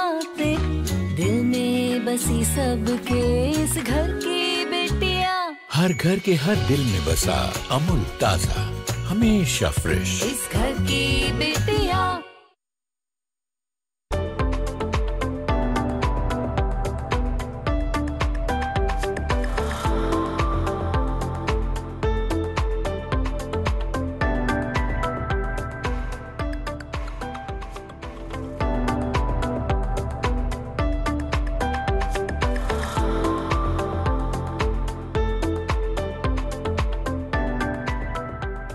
बातें, दिल में बसी सबके इस घर की बेटियां। हर घर के हर दिल में बसा अमूल ताजा, हमेशा फ्रेश। इस घर की बेटियां।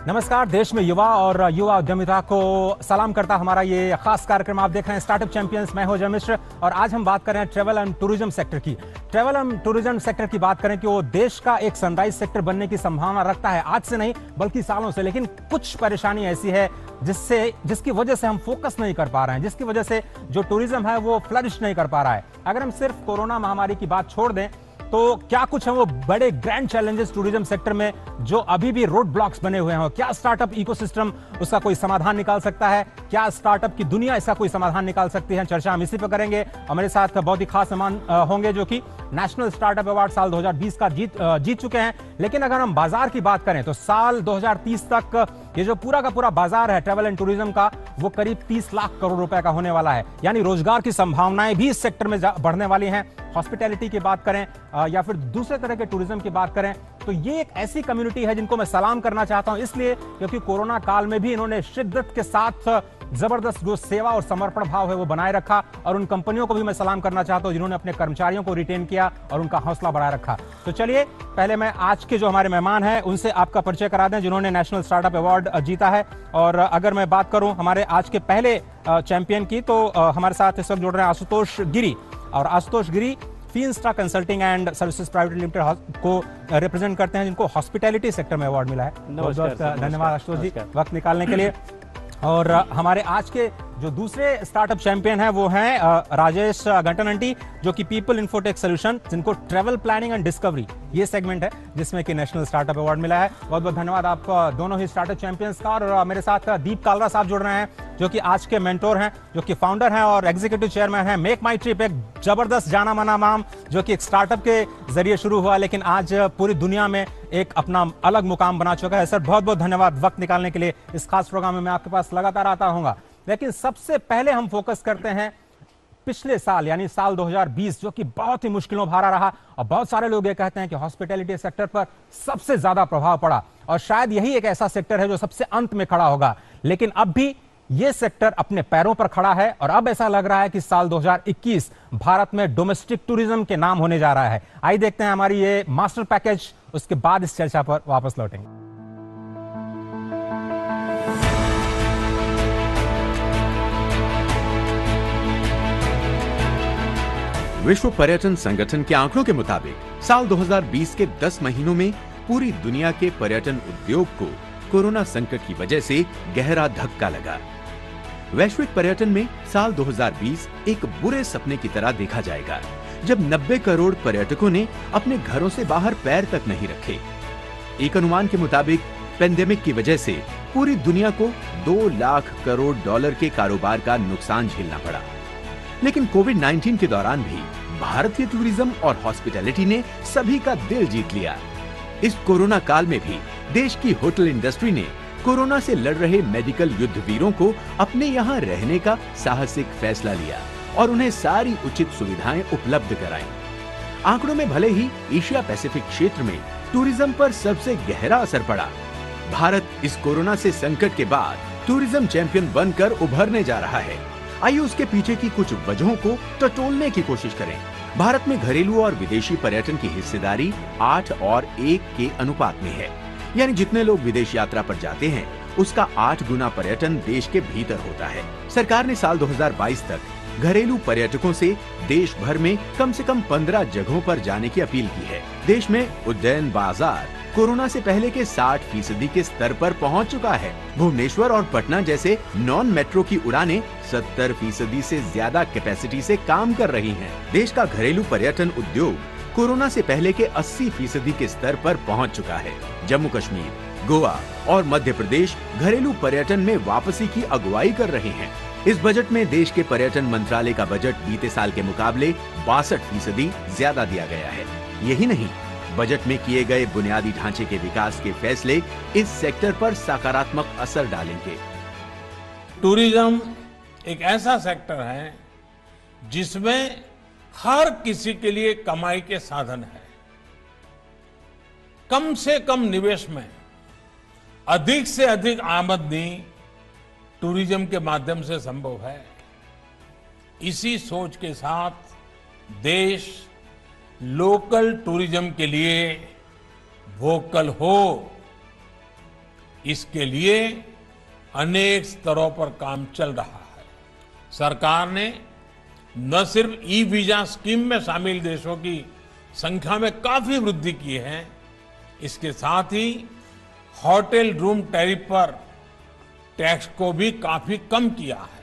नमस्कार। देश में युवा और युवा उद्यमिता को सलाम करता हमारा ये खास कार्यक्रम आप देख रहे हैं स्टार्टअप चैंपियंस। मैं हूं अजय मिश्र और आज हम बात कर रहे हैं ट्रैवल एंड टूरिज्म सेक्टर की। ट्रैवल एंड टूरिज्म सेक्टर की बात करें कि वो देश का एक सनराइज सेक्टर बनने की संभावना रखता है, आज से नहीं बल्कि सालों से। लेकिन कुछ परेशानी ऐसी है जिसकी वजह से हम फोकस नहीं कर पा रहे हैं, जिसकी वजह से जो टूरिज्म है वो फ्लरिश नहीं कर पा रहा है। अगर हम सिर्फ कोरोना महामारी की बात छोड़ दें तो क्या कुछ है वो बड़े ग्रैंड चैलेंजेस टूरिज्म सेक्टर में जो अभी भी रोड ब्लॉक्स बने हुए हैं? क्या स्टार्टअप इकोसिस्टम उसका कोई समाधान निकाल सकता है? क्या स्टार्टअप की दुनिया इसका कोई समाधान निकाल सकती है? चर्चा हम इसी पर करेंगे। हमारे साथ बहुत ही खास मेहमान होंगे जो कि नेशनल स्टार्टअप अवार्ड साल 2020 का जीत चुके हैं। लेकिन अगर हम बाजार की बात करें तो साल 2030 तक ये जो पूरा का पूरा बाजार है ट्रैवल एंड टूरिज्म का, वो करीब 30 लाख करोड़ रुपए का होने वाला है। यानी रोजगार की संभावनाएं भी इस सेक्टर में बढ़ने वाली हैं। हॉस्पिटैलिटी की बात करें या फिर दूसरे तरह के टूरिज्म की बात करें तो ये एक ऐसी कम्युनिटी है जिनको मैं सलाम करना चाहता हूं, इसलिए क्योंकि कोरोना काल में भी इन्होंने शिद्दत के साथ जबरदस्त जो सेवा और समर्पण भाव है वो बनाए रखा। और उन कंपनियों को भी मैं सलाम करना चाहता हूं जिन्होंने अपने कर्मचारियों को रिटेन किया और उनका हौसला बढ़ाए रखा। तो चलिए पहले मैं आज के जो हमारे मेहमान हैं उनसे आपका परिचय करा दें जिन्होंने नेशनल स्टार्टअप अवार्ड जीता है। और अगर मैं बात करूं हमारे आज के पहले चैंपियन की तो हमारे साथ इस वक्त जुड़ रहे हैं आशुतोष गिरी। और Ashutosh Giri Finesta consulting and services private limited को रिप्रेजेंट करते हैं जिनको हॉस्पिटैलिटी सेक्टर में अवार्ड मिला है। बहुत धन्यवाद आशुतोष जी वक्त निकालने के लिए। और हमारे आज के जो दूसरे स्टार्टअप चैंपियन हैं वो हैं राजेश घंटनंटी जो कि पीपल इन्फोटेक सॉल्यूशन, जिनको ट्रैवल प्लानिंग एंड डिस्कवरी ये सेगमेंट है जिसमें कि नेशनल स्टार्टअप अवार्ड मिला है। बहुत बहुत धन्यवाद आप दोनों ही स्टार्टअप चैंपियंस का। और मेरे साथ दीप कालरा साहब जुड़ रहे हैं जो कि आज के मेंटोर हैं, जो कि फाउंडर हैं और एग्जीक्यूटिव चेयरमैन हैं मेक माई ट्रिप, एक जबरदस्त जाना माना नाम जो कि एक स्टार्टअप के जरिए शुरू हुआ लेकिन आज पूरी दुनिया में एक अपना अलग मुकाम बना चुका है। सर बहुत बहुत धन्यवाद वक्त निकालने के लिए। इस खास प्रोग्राम में मैं आपके पास लगातार आता रहूंगा, लेकिन सबसे पहले हम फोकस करते हैं पिछले साल यानी साल 2020 जो कि बहुत ही मुश्किलों भरा रहा। और बहुत सारे लोग ये कहते हैं कि हॉस्पिटैलिटी सेक्टर पर सबसे ज्यादा प्रभाव पड़ा और शायद यही एक ऐसा सेक्टर है जो सबसे अंत में खड़ा होगा। लेकिन अब भी ये सेक्टर अपने पैरों पर खड़ा है और अब ऐसा लग रहा है कि साल 2021 भारत में डोमेस्टिक टूरिज्म के नाम होने जा रहा है। आइए देखते हैं हमारी ये मास्टर पैकेज, उसके बाद इस चर्चा पर वापस लौटेंगे। विश्व पर्यटन संगठन के आंकड़ों के मुताबिक साल 2020 के 10 महीनों में पूरी दुनिया के पर्यटन उद्योग को कोरोना संकट की वजह से गहरा धक्का लगा। वैश्विक पर्यटन में साल 2020 एक बुरे सपने की तरह देखा जाएगा जब 90 करोड़ पर्यटकों ने अपने घरों से बाहर पैर तक नहीं रखे। एक अनुमान के मुताबिक पेंडेमिक की वजह से पूरी दुनिया को 2 लाख करोड़ डॉलर के कारोबार का नुकसान झेलना पड़ा। लेकिन कोविड-19 के दौरान भी भारतीय टूरिज्म और हॉस्पिटैलिटी ने सभी का दिल जीत लिया। इस कोरोना काल में भी देश की होटल इंडस्ट्री ने कोरोना से लड़ रहे मेडिकल युद्ध वीरों को अपने यहाँ रहने का साहसिक फैसला लिया और उन्हें सारी उचित सुविधाएं उपलब्ध कराईं। आंकड़ों में भले ही एशिया पैसिफिक क्षेत्र में टूरिज्म पर सबसे गहरा असर पड़ा, भारत इस कोरोना से संकट के बाद टूरिज्म चैंपियन बनकर उभरने जा रहा है। आइए उसके पीछे की कुछ वजहों को टटोलने की कोशिश करें। भारत में घरेलू और विदेशी पर्यटन की हिस्सेदारी 8 और 1 के अनुपात में है, यानी जितने लोग विदेश यात्रा पर जाते हैं उसका 8 गुना पर्यटन देश के भीतर होता है। सरकार ने साल 2022 तक घरेलू पर्यटकों से देश भर में कम से कम 15 जगहों पर जाने की अपील की है। देश में उड्डयन बाजार कोरोना से पहले के 60% के स्तर पर पहुंच चुका है। भुवनेश्वर और पटना जैसे नॉन मेट्रो की उड़ानें 70% से ज्यादा कैपेसिटी से काम कर रही हैं। देश का घरेलू पर्यटन उद्योग कोरोना से पहले के 80% के स्तर पर पहुंच चुका है। जम्मू कश्मीर, गोवा और मध्य प्रदेश घरेलू पर्यटन में वापसी की अगुवाई कर रहे हैं। इस बजट में देश के पर्यटन मंत्रालय का बजट बीते साल के मुकाबले 62% ज्यादा दिया गया है। यही नहीं, बजट में किए गए बुनियादी ढांचे के विकास के फैसले इस सेक्टर पर सकारात्मक असर डालेंगे। टूरिज्म एक ऐसा सेक्टर है जिसमें हर किसी के लिए कमाई के साधन है। कम से कम निवेश में अधिक से अधिक आमदनी टूरिज्म के माध्यम से संभव है। इसी सोच के साथ देश लोकल टूरिज्म के लिए वोकल हो, इसके लिए अनेक स्तरों पर काम चल रहा है। सरकार ने न सिर्फ ई वीजा स्कीम में शामिल देशों की संख्या में काफी वृद्धि की है, इसके साथ ही होटल रूम टैरिफ पर टैक्स को भी काफी कम किया है।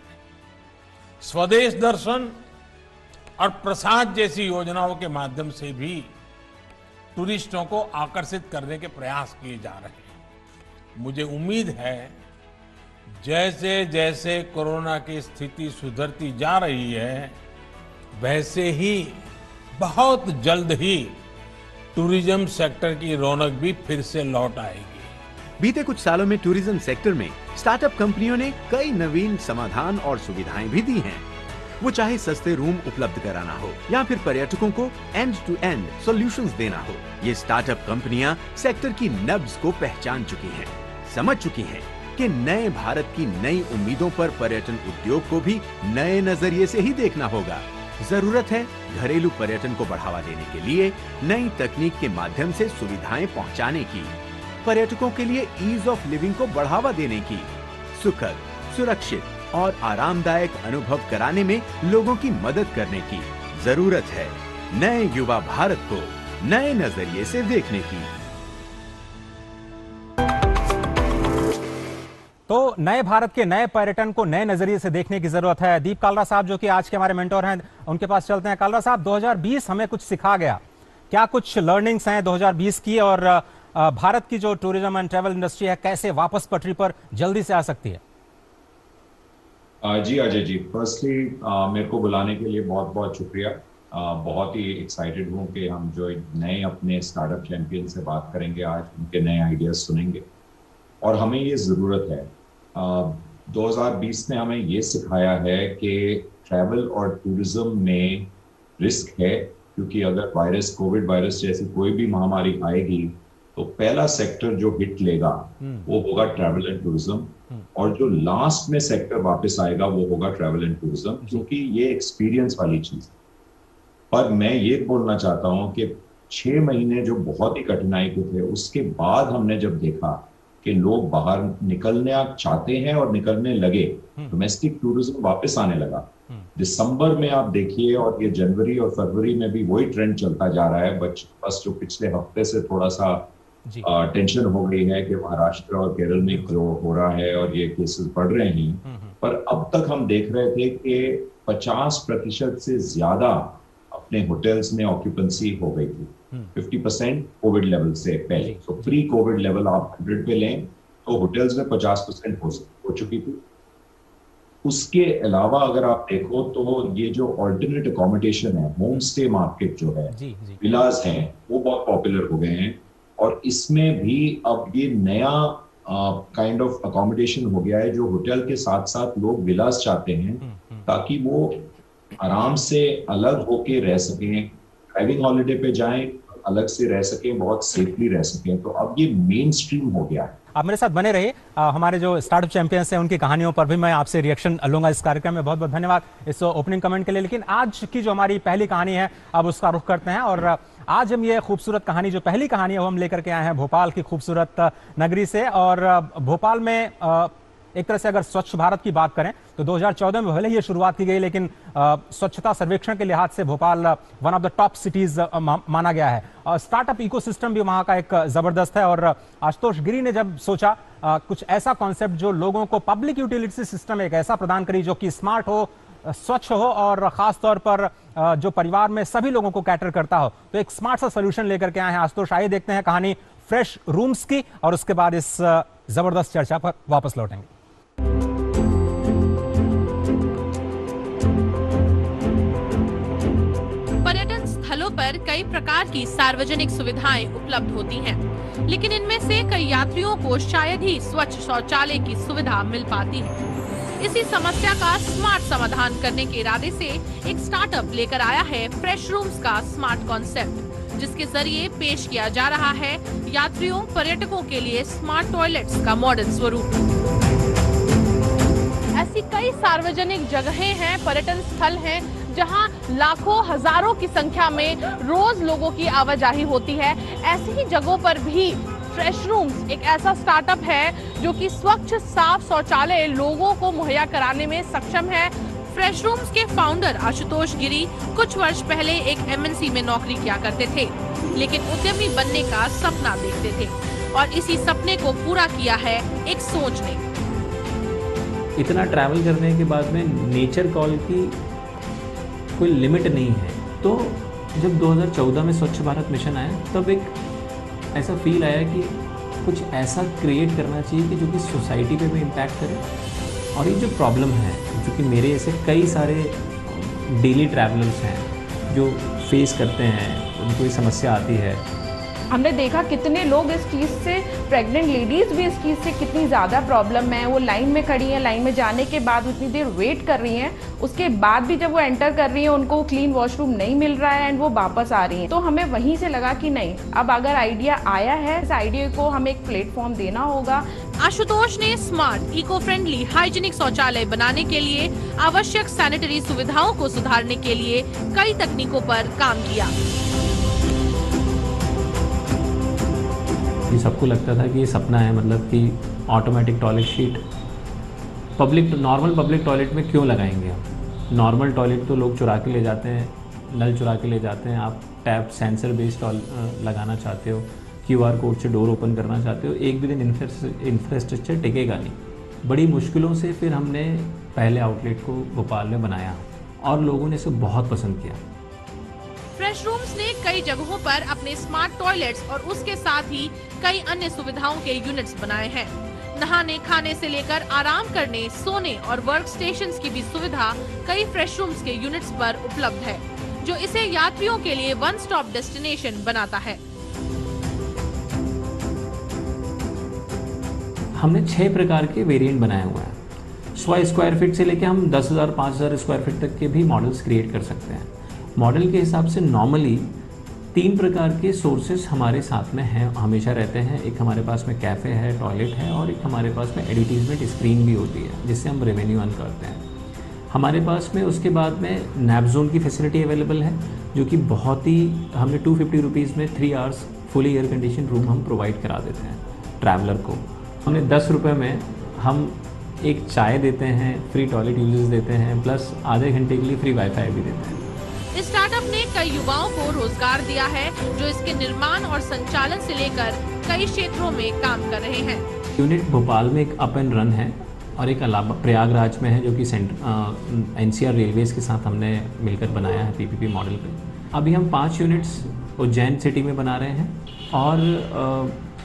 स्वदेश दर्शन और प्रसाद जैसी योजनाओं के माध्यम से भी टूरिस्टों को आकर्षित करने के प्रयास किए जा रहे हैं। मुझे उम्मीद है जैसे जैसे कोरोना की स्थिति सुधरती जा रही है, वैसे ही बहुत जल्द ही टूरिज्म सेक्टर की रौनक भी फिर से लौट आएगी। बीते कुछ सालों में टूरिज्म सेक्टर में स्टार्टअप कंपनियों ने कई नवीन समाधान और सुविधाएं भी दी हैं। वो चाहे सस्ते रूम उपलब्ध कराना हो या फिर पर्यटकों को एंड टू एंड सॉल्यूशंस देना हो, ये स्टार्टअप कंपनियां सेक्टर की नब्ज को पहचान चुकी हैं, समझ चुकी हैं कि नए भारत की नई उम्मीदों पर पर्यटन उद्योग को भी नए नजरिए से ही देखना होगा। जरूरत है घरेलू पर्यटन को बढ़ावा देने के लिए नई तकनीक के माध्यम से सुविधाएं पहुंचाने की, पर्यटकों के लिए ईज ऑफ लिविंग को बढ़ावा देने की, सुखद, सुरक्षित और आरामदायक अनुभव कराने में लोगों की मदद करने की जरूरत है। नए युवा भारत को नए नजरिए से देखने की। तो नए भारत के नए पर्यटन को नए नजरिए से देखने की जरूरत है। दीप कालरा साहब जो कि आज के हमारे मेंटोर हैं, उनके पास चलते हैं। कालरा साहब, 2020 हमें कुछ सिखा गया, क्या कुछ लर्निंग्स हैं 2020 की, और भारत की जो टूरिज्म एंड ट्रैवल इंडस्ट्री है कैसे वापस पटरी पर जल्दी से आ सकती है? जी अजय जी, फर्स्टली मेरे को बुलाने के लिए बहुत बहुत शुक्रिया। बहुत ही एक्साइटेड हूँ कि हम जो नए अपने स्टार्टअप चैंपियन से बात करेंगे आज, उनके नए आइडियाज सुनेंगे और हमें ये ज़रूरत है। 2020 ने हमें ये सिखाया है कि ट्रैवल और टूरिज्म में रिस्क है, क्योंकि अगर कोविड वायरस जैसी कोई भी महामारी आएगी तो पहला सेक्टर जो हिट लेगा वो होगा ट्रैवल एंड टूरिज्म, और जो लास्ट में सेक्टर वापस आएगा वो होगा ट्रैवल एंड टूरिज्म, क्योंकि ये एक्सपीरियंस वाली चीज है। पर मैं ये बोलना चाहता हूँ कि 6 महीने जो बहुत ही कठिनाई के थे, उसके बाद हमने जब देखा कि लोग बाहर निकलना चाहते हैं और निकलने लगे, डोमेस्टिक टूरिज्म वापस आने लगा। दिसंबर में आप देखिए, और ये जनवरी और फरवरी में भी वही ट्रेंड चलता जा रहा है। बस जो पिछले हफ्ते से थोड़ा सा टेंशन हो गई है कि महाराष्ट्र और केरल में जो हो रहा है और ये केसेस बढ़ रहे हैं, पर अब तक हम देख रहे थे कि 50% से ज्यादा अपने होटल्स में ऑक्यूपेंसी हो गई थी, 50% कोविड लेवल से पहले। तो प्री कोविड लेवल आप 100 पे लें तो होटल्स में 50% हो चुकी थी। उसके अलावा अगर आप देखो तो ये जो ऑल्टरनेट अकोमोडेशन है, होम स्टे मार्केट जो है, विलास हैं, वो बहुत पॉपुलर हो गए हैं। और इसमें भी अब ये नया काइंड ऑफ अकोमोडेशन हो गया है, जो होटल के साथ साथ लोग विलास चाहते हैं ताकि वो आराम से अलग होके रह सकें, ड्राइविंग हॉलिडे पे जाएं, अलग से रह सकें, बहुत सेफली रह सकें। तो अब ये मेन स्ट्रीम हो गया है। आप मेरे साथ बने रहिए। हमारे जो स्टार्टअप चैंपियंस हैं उनकी कहानियों पर भी मैं आपसे रिएक्शन लूंगा इस कार्यक्रम में। बहुत बहुत धन्यवाद इस ओपनिंग कमेंट के लिए। लेकिन आज की जो हमारी पहली कहानी है, अब उसका रुख करते हैं। और आज हम ये खूबसूरत कहानी, जो पहली कहानी है, वो हम लेकर के आए हैं भोपाल की खूबसूरत नगरी से। और भोपाल में एक तरह से अगर स्वच्छ भारत की बात करें तो 2014 में भले ही ये शुरुआत की गई, लेकिन स्वच्छता सर्वेक्षण के लिहाज से Bhopal one of the top cities माना गया है। स्टार्टअप इकोसिस्टम भी वहाँ का एक जबरदस्त है। और आशुतोष गिरी ने जब सोचा कुछ ऐसा कॉन्सेप्ट जो लोगों को पब्लिक यूटिलिटी सिस्टम एक ऐसा प्रदान करी जो कि स्मार्ट हो, स्वच्छ हो और खास तौर पर जो परिवार में सभी लोगों को कैटर करता हो, तो एक स्मार्ट सा सोल्यूशन लेकर के आए हैं आशुतोष। आइए देखते हैं कहानी फ्रेश रूम्स की, और उसके बाद इस जबरदस्त चर्चा पर वापस लौटेंगे। पर्यटन स्थलों पर कई प्रकार की सार्वजनिक सुविधाएं उपलब्ध होती हैं, लेकिन इनमें से कई यात्रियों को शायद ही स्वच्छ शौचालय की सुविधा मिल पाती है। इसी समस्या का स्मार्ट समाधान करने के इरादे से एक स्टार्टअप लेकर आया है फ्रेश रूम्स का स्मार्ट कॉन्सेप्ट, जिसके जरिए पेश किया जा रहा है यात्रियों पर्यटकों के लिए स्मार्ट टॉयलेट्स का मॉडर्न स्वरूप। ऐसी कई सार्वजनिक जगहें हैं, पर्यटन स्थल हैं, जहां लाखों हजारों की संख्या में रोज लोगों की आवाजाही होती है। ऐसी ही जगहों पर भी फ्रेश रूम्स एक ऐसा स्टार्टअप है जो कि स्वच्छ साफ शौचालय लोगों को मुहैया कराने में सक्षम है। फ्रेश रूम्स के फाउंडर आशुतोष गिरी कुछ वर्ष पहले एक एमएनसी में नौकरी किया करते थे, लेकिन उद्यमी बनने का सपना देखते थे और इसी सपने को पूरा किया है एक सोच ने। इतना ट्रैवल करने के बाद में नेचर कॉल की कोई लिमिट नहीं है। तो जब 2014 में स्वच्छ भारत मिशन आया, तब एक ऐसा फील आया कि कुछ ऐसा क्रिएट करना चाहिए कि जो कि सोसाइटी पे भी इम्पैक्ट करे। और ये जो प्रॉब्लम है, जो कि मेरे ऐसे कई सारे डेली ट्रैवलर्स हैं जो फेस करते हैं, उनको ये समस्या आती है। हमने देखा कितने लोग इस चीज़ से, प्रेग्नेंट लेडीज़ भी इस चीज़ से कितनी ज़्यादा प्रॉब्लम है। वो लाइन में खड़ी हैं, लाइन में जाने के बाद उतनी देर वेट कर रही हैं, उसके बाद भी जब वो एंटर कर रही हैं उनको क्लीन वॉशरूम नहीं मिल रहा है एंड वो वापस आ रही हैं। तो हमें वहीं से लगा कि नहीं, अब अगर आइडिया आया है, इस आइडिया को हमें एक प्लेटफॉर्म देना होगा। आशुतोष ने स्मार्ट, इको फ्रेंडली, हाइजीनिक शौचालय बनाने के लिए आवश्यक सैनिटरी सुविधाओं को सुधारने के लिए कई तकनीकों पर काम किया। सबको लगता था कि ये सपना है, मतलब कि automatic toilet sheet normal public toilet में क्यों लगाएंगे हम। नॉर्मल टॉयलेट तो लोग चुरा के ले जाते हैं, नल चुरा के ले जाते हैं। आप टैप सेंसर बेस्ड लगाना चाहते हो, QR कोड से डोर ओपन करना चाहते हो, एक भी दिन इंफ्रास्ट्रक्चर टिकेगा नहीं। बड़ी मुश्किलों से फिर हमने पहले आउटलेट को भोपाल में बनाया और लोगों ने इसे बहुत पसंद किया। फ्रेश रूम्स ने कई जगहों पर अपने स्मार्ट टॉयलेट्स और उसके साथ ही कई अन्य सुविधाओं के यूनिट्स बनाए हैं। नहाने, खाने से लेकर आराम करने, सोने और वर्क स्टेशंस की भी सुविधा कई फ्रेश रूम्स के यूनिट्स पर उपलब्ध है, जो इसे यात्रियों के लिए वन स्टॉप डेस्टिनेशन बनाता है। हमने 6 प्रकार के वेरिएंट बनाए हुए हैं। 100 स्क्वायर फीट से लेकर हम 10,000 5,000 स्क्वायर फीट तक के भी मॉडल्स क्रिएट कर सकते हैं। मॉडल के हिसाब से नॉर्मली 3 प्रकार के सोर्सेस हमारे साथ में हैं, हमेशा रहते हैं। एक हमारे पास में कैफ़े है, टॉयलेट है, और एक हमारे पास में एडवर्टीजमेंट स्क्रीन भी होती है, जिससे हम रेवेन्यू अर्न करते हैं। हमारे पास में उसके बाद में नैप जोन की फैसिलिटी अवेलेबल है, जो कि बहुत ही, हमने 250 रुपीज़ में 3 hours fully air condition room हम प्रोवाइड करा देते हैं ट्रैवलर को। हमने 10 रुपये में हम एक चाय देते हैं, फ्री टॉयलेट यूजेस देते हैं, प्लस आधे घंटे के लिए फ्री वाईफाई भी देते हैं। इस स्टार्टअप ने कई युवाओं को रोजगार दिया है, जो इसके निर्माण और संचालन से लेकर कई क्षेत्रों में काम कर रहे हैं। यूनिट भोपाल में एक अप एंड रन है और एक अलावा प्रयागराज में है, जो कि NCR रेलवेज के साथ हमने मिलकर बनाया है PPP मॉडल पे। अभी हम 5 यूनिट्स उज्जैन सिटी में बना रहे हैं और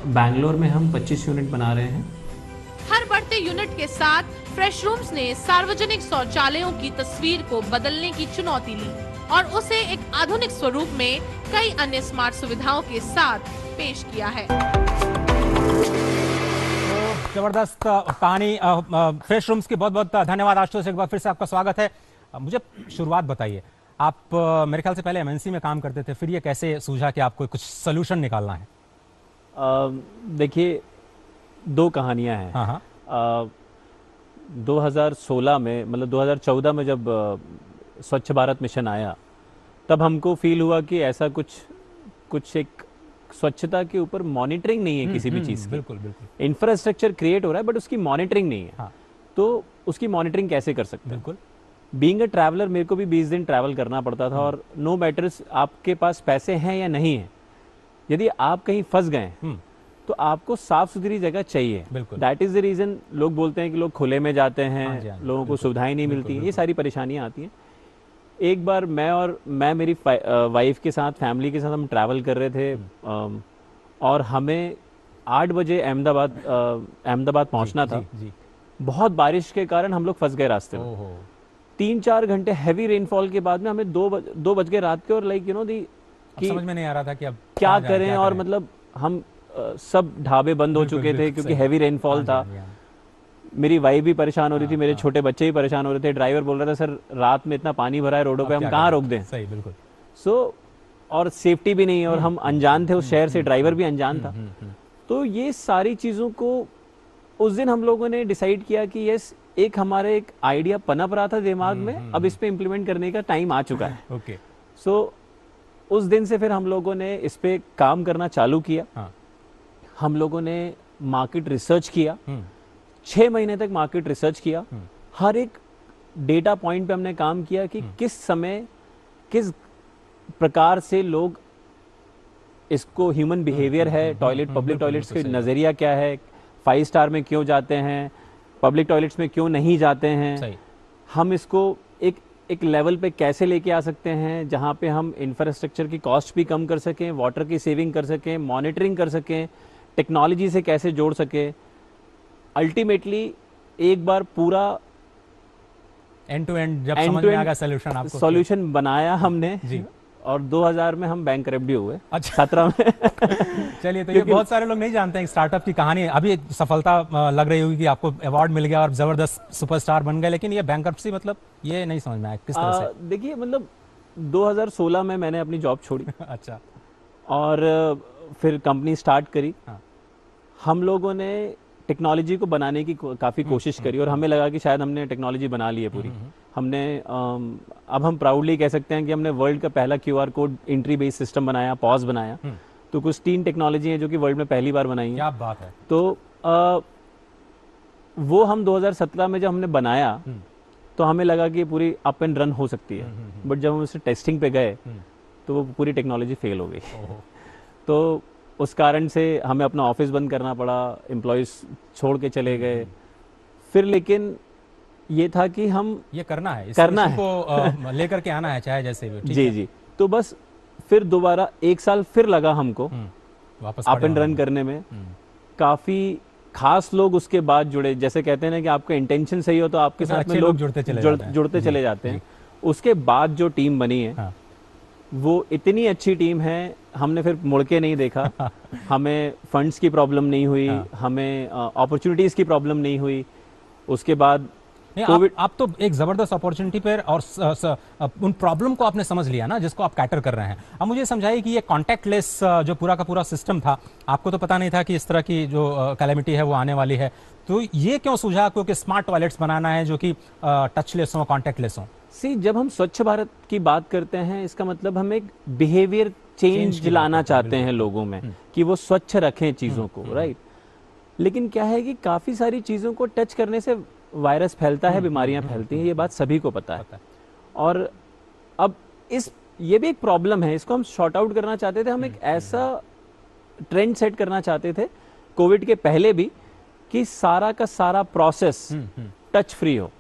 बैंगलोर में हम 25 यूनिट बना रहे हैं। हर बढ़ते यूनिट के साथ फ्रेश रूम्स ने सार्वजनिक शौचालयों की तस्वीर को बदलने की चुनौती ली और उसे एक आधुनिक स्वरूप में कई अन्य स्मार्ट सुविधाओं के साथ पेश किया है। जबरदस्त कहानी फ्रेश रूम्स की। बहुत बहुत धन्यवाद आशुतोष, एक बार फिर से आपका स्वागत है। मुझे शुरुआत बताइए, आप मेरे ख्याल से पहले MNC में काम करते थे, फिर ये कैसे सूझा कि आपको कुछ सोल्यूशन निकालना है? देखिए, 2 कहानियां हैं। हाँ। 2016 में, मतलब 2014 में जब स्वच्छ भारत मिशन आया, तब हमको फील हुआ कि ऐसा कुछ एक स्वच्छता के ऊपर मॉनिटरिंग नहीं है किसी भी चीज़ की। बिल्कुल। इंफ्रास्ट्रक्चर क्रिएट हो रहा है बट उसकी मॉनिटरिंग नहीं है। हाँ। तो उसकी मॉनिटरिंग कैसे कर सकते हैं? बिल्कुल। बीइंग अ ट्रैवलर, मेरे को भी 20 दिन ट्रैवल करना पड़ता था, और नो मैटर्स आपके पास पैसे हैं या नहीं है, यदि आप कहीं फंस गए तो आपको साफ सुथरी जगह चाहिए। दैट इज द रीजन लोग बोलते हैं कि लोग खुले में जाते हैं, लोगों को सुविधाएं नहीं मिलती, ये सारी परेशानियां आती हैं। एक बार मैं मेरी वाइफ के साथ, फैमिली के साथ हम ट्रैवल कर रहे थे, और हमें 8 बजे अहमदाबाद पहुंचना था। बहुत बारिश के कारण हम लोग फंस गए रास्ते में। 3-4 घंटे हैवी रेनफॉल के बाद में हमें 2 बज गए रात के, और लाइक यू नो दी कि समझ में नहीं आ रहा था कि अब क्या करें, और मतलब हम सब ढाबे बंद हो चुके थे क्योंकि हैवी रेनफॉल था। मेरी वाइफ भी परेशान हो रही थी, मेरे छोटे बच्चे भी परेशान हो रहे थे। ड्राइवर बोल रहा था सर रात में इतना पानी भरा है रोडों पे, हम कहाँ रोक दें। सही, बिल्कुल। सो और सेफ्टी भी नहीं है, और हम अनजान थे उस शहर से, ड्राइवर भी अनजान था। तो ये सारी चीज़ों को उस दिन हम लोगों ने डिसाइड किया कि यस, एक हमारे एक आइडिया पनप रहा था दिमाग में, अब इस पे इम्प्लीमेंट करने का टाइम आ चुका है। ओके। सो उस दिन से फिर हम लोगों ने इस पे काम करना चालू किया। हाँ। हम लोगों ने मार्केट रिसर्च किया, 6 महीने तक मार्केट रिसर्च किया। हर एक डेटा पॉइंट पे हमने काम किया कि किस समय किस प्रकार से लोग इसको ह्यूमन बिहेवियर है, टॉयलेट पब्लिक टॉयलेट्स के नज़रिया क्या है, 5 स्टार में क्यों जाते हैं, पब्लिक टॉयलेट्स में क्यों नहीं जाते हैं, हम इसको एक लेवल पे कैसे लेके आ सकते हैं जहाँ पे हम इंफ्रास्ट्रक्चर की कॉस्ट भी कम कर सकें, वाटर की सेविंग कर सकें, मॉनिटरिंग कर सकें, टेक्नोलॉजी से कैसे जोड़ सकें। अल्टीमेटली एक बार पूरा एंड टू एंड जब समझ में आ गया सॉल्यूशन बनाया हमने जी। और 2000 में हम बैंकरप्ट भी हुए। अच्छा। 17 में चलिए, तो ये बहुत सारे लोग नहीं जानते हैं स्टार्टअप की कहानी। अभी सफलता लग रही होगी कि आपको अवार्ड मिल गया और जबरदस्त सुपरस्टार बन गए, लेकिन ये बैंकरप्सी मतलब ये नहीं समझ में आया किस तरह से। देखिए, मतलब 2016 में मैंने अपनी जॉब छोड़ी। अच्छा। और फिर कंपनी स्टार्ट करी। हाँ। हम लोगों ने टेक्नोलॉजी को बनाने की काफ़ी कोशिश करी, और हमें लगा कि शायद हमने टेक्नोलॉजी बना ली है पूरी। हमने अब हम प्राउडली कह सकते हैं कि हमने वर्ल्ड का पहला QR code entry based system बनाया, पॉज बनाया। तो कुछ 3 टेक्नोलॉजी हैं जो कि वर्ल्ड में पहली बार बनाई है। क्या बात है। तो वो हम 2017 में जब हमने बनाया तो हमें लगा कि पूरी अप एंड रन हो सकती है, बट जब हम उसे टेस्टिंग पे गए तो वो पूरी टेक्नोलॉजी फेल हो गई। तो उस कारण से हमें अपना ऑफिस बंद करना पड़ा, एम्प्लॉयज छोड़ के चले गए। फिर लेकिन ये था कि हम ये करना है, को लेकर के आना है चाहे जैसे भी। जी जी। तो बस फिर दोबारा 1 साल फिर लगा हमको वापस अप एंड रन करने में। काफी खास लोग उसके बाद जुड़े, जैसे कहते हैं ना कि आपका इंटेंशन सही हो तो आपके साथ में लोग जुड़ते चले जाते हैं। उसके बाद जो टीम बनी है वो इतनी अच्छी टीम है, हमने फिर मुड़ के नहीं देखा। हमें फंड्स की प्रॉब्लम नहीं हुई, हमें अपॉर्चुनिटीज की प्रॉब्लम नहीं हुई। उसके बाद आप तो एक जबरदस्त अपॉर्चुनिटी पर और उन प्रॉब्लम को आपने समझ लिया ना जिसको आप कैटर कर रहे हैं। अब मुझे समझाइए कि ये कॉन्टैक्टलेस जो पूरा का पूरा सिस्टम था, आपको तो पता नहीं था कि इस तरह की जो कैलेमिटी है वो आने वाली है, तो ये क्यों सूझा क्योंकि स्मार्ट टॉयलेट्स बनाना है जो कि टचलेस हो, कॉन्टैक्टलेस हो? जब हम स्वच्छ भारत की बात करते हैं इसका मतलब हम एक बिहेवियर चेंज लाना चाहते हैं लोगों में कि वो स्वच्छ रखें चीजों को, राइट। लेकिन क्या है कि काफी सारी चीजों को टच करने से वायरस फैलता है, बीमारियां फैलती हैं, ये बात सभी को पता है। और अब ये भी एक प्रॉब्लम है, इसको हम शॉर्ट आउट करना चाहते थे। हम एक ऐसा ट्रेंड सेट करना चाहते थे कोविड के पहले भी कि सारा का सारा प्रोसेस टच फ्री हो।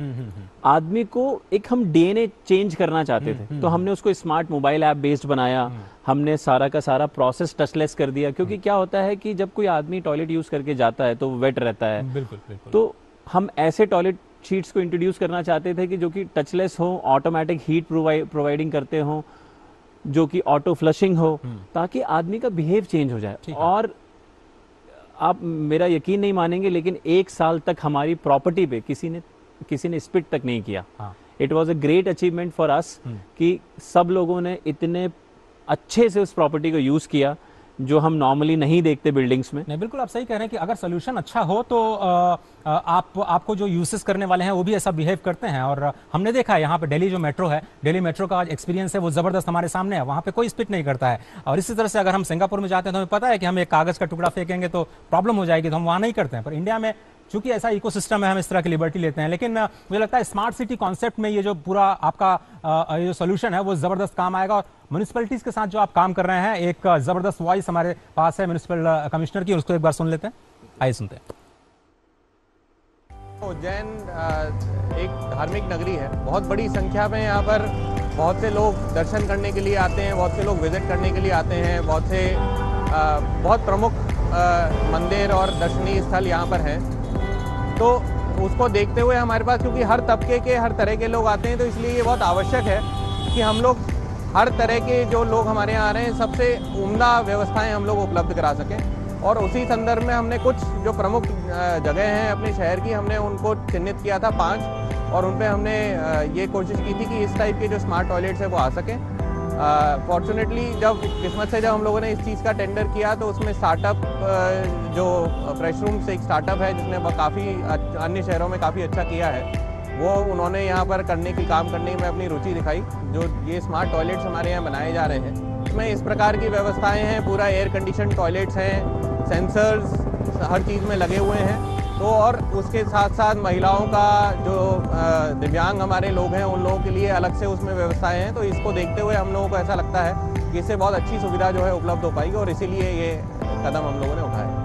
आदमी को एक हम DNA चेंज करना चाहते थे, तो हमने उसको स्मार्ट मोबाइल ऐप बेस्ड बनाया। हमने सारा का सारा प्रोसेस टचलेस कर दिया, क्योंकि क्या होता है कि जब कोई आदमी टॉयलेट यूज करके जाता है तो वेट रहता है। बिल्कुल, बिल्कुल। तो हम ऐसे टॉयलेट शीट्स को इंट्रोड्यूस करना चाहते थे कि जो कि टचलेस हो, ऑटोमेटिक हीट प्रोवाइडिंग करते हो, जो कि ऑटो फ्लशिंग हो, ताकि आदमी का बिहेव चेंज हो जाए। और आप मेरा यकीन नहीं मानेंगे लेकिन 1 साल तक हमारी प्रॉपर्टी पे किसी ने स्पिट तक नहीं किया। It was a great achievement for us कि सब लोगों ने इतने अच्छे से उस प्रॉपर्टी को यूज किया जो हम नॉर्मली नहीं देखते बिल्डिंग्स में। नहीं, बिल्कुल आप सही कह रहे हैं कि अगर सोल्यूशन अच्छा हो तो आपको जो यूजेस करने वाले हैं वो भी ऐसा बिहेव करते हैं। और हमने देखा है यहाँ पे दिल्ली जो मेट्रो है, दिल्ली मेट्रो का एक्सपीरियंस है वो जबरदस्त हमारे सामने है। वहाँ पे कोई स्पिट नहीं करता है। और इसी तरह से अगर हम सिंगापुर में जाते हैं तो हमें पता है कि हम एक कागज का टुकड़ा फेंकेंगे तो प्रॉब्लम हो जाएगी, तो हम वहाँ नहीं करते हैं। पर इंडिया में चूंकि ऐसा इकोसिस्टम है, हम इस तरह की लिबर्टी लेते हैं। लेकिन मुझे लगता है स्मार्ट सिटी कॉन्सेप्ट में ये जो पूरा आपका ये जो सोल्यूशन है वो जबरदस्त काम आएगा। और म्युनिसिपैलिटीज के साथ जो आप काम कर रहे हैं, एक जबरदस्त वॉइस हमारे पास है म्युनिसिपल कमिश्नर की, उसको एक बार सुन लेते हैं। आइए सुनते हैं। उज्जैन एक धार्मिक नगरी है, बहुत बड़ी संख्या में यहाँ पर बहुत से लोग दर्शन करने के लिए आते हैं, बहुत से लोग विजिट करने के लिए आते हैं। बहुत प्रमुख मंदिर और दर्शनीय स्थल यहाँ पर हैं। तो उसको देखते हुए हमारे पास, क्योंकि हर तबके के हर तरह के लोग आते हैं, तो इसलिए ये बहुत आवश्यक है कि हम लोग हर तरह के जो लोग हमारे यहाँ आ रहे हैं सबसे उम्दा व्यवस्थाएं हम लोग उपलब्ध करा सकें। और उसी संदर्भ में हमने कुछ जो प्रमुख जगह हैं अपने शहर की, हमने उनको चिन्हित किया था 5, और उन पे हमने ये कोशिश की थी कि इस टाइप के जो स्मार्ट टॉयलेट्स है वो आ सकें। फॉर्चुनेटली किस्मत से जब हम लोगों ने इस चीज़ का टेंडर किया तो उसमें स्टार्टअप जो फ्रेश रूम से एक स्टार्टअप है जिसने काफ़ी अन्य शहरों में काफ़ी अच्छा किया है, वो उन्होंने यहाँ पर काम करने में अपनी रुचि दिखाई। जो ये स्मार्ट टॉयलेट्स हमारे यहाँ बनाए जा रहे हैं, इसमें इस प्रकार की व्यवस्थाएं हैं, पूरा एयर कंडीशन टॉयलेट्स हैं, सेंसर्स हर चीज़ में लगे हुए हैं। तो और उसके साथ साथ महिलाओं का जो दिव्यांग हमारे लोग हैं उन लोगों के लिए अलग से उसमें व्यवस्थाएं हैं। तो इसको देखते हुए हम लोगों को ऐसा लगता है कि इससे बहुत अच्छी सुविधा जो है उपलब्ध हो पाएगी, और इसीलिए ये कदम हम लोगों ने उठाया।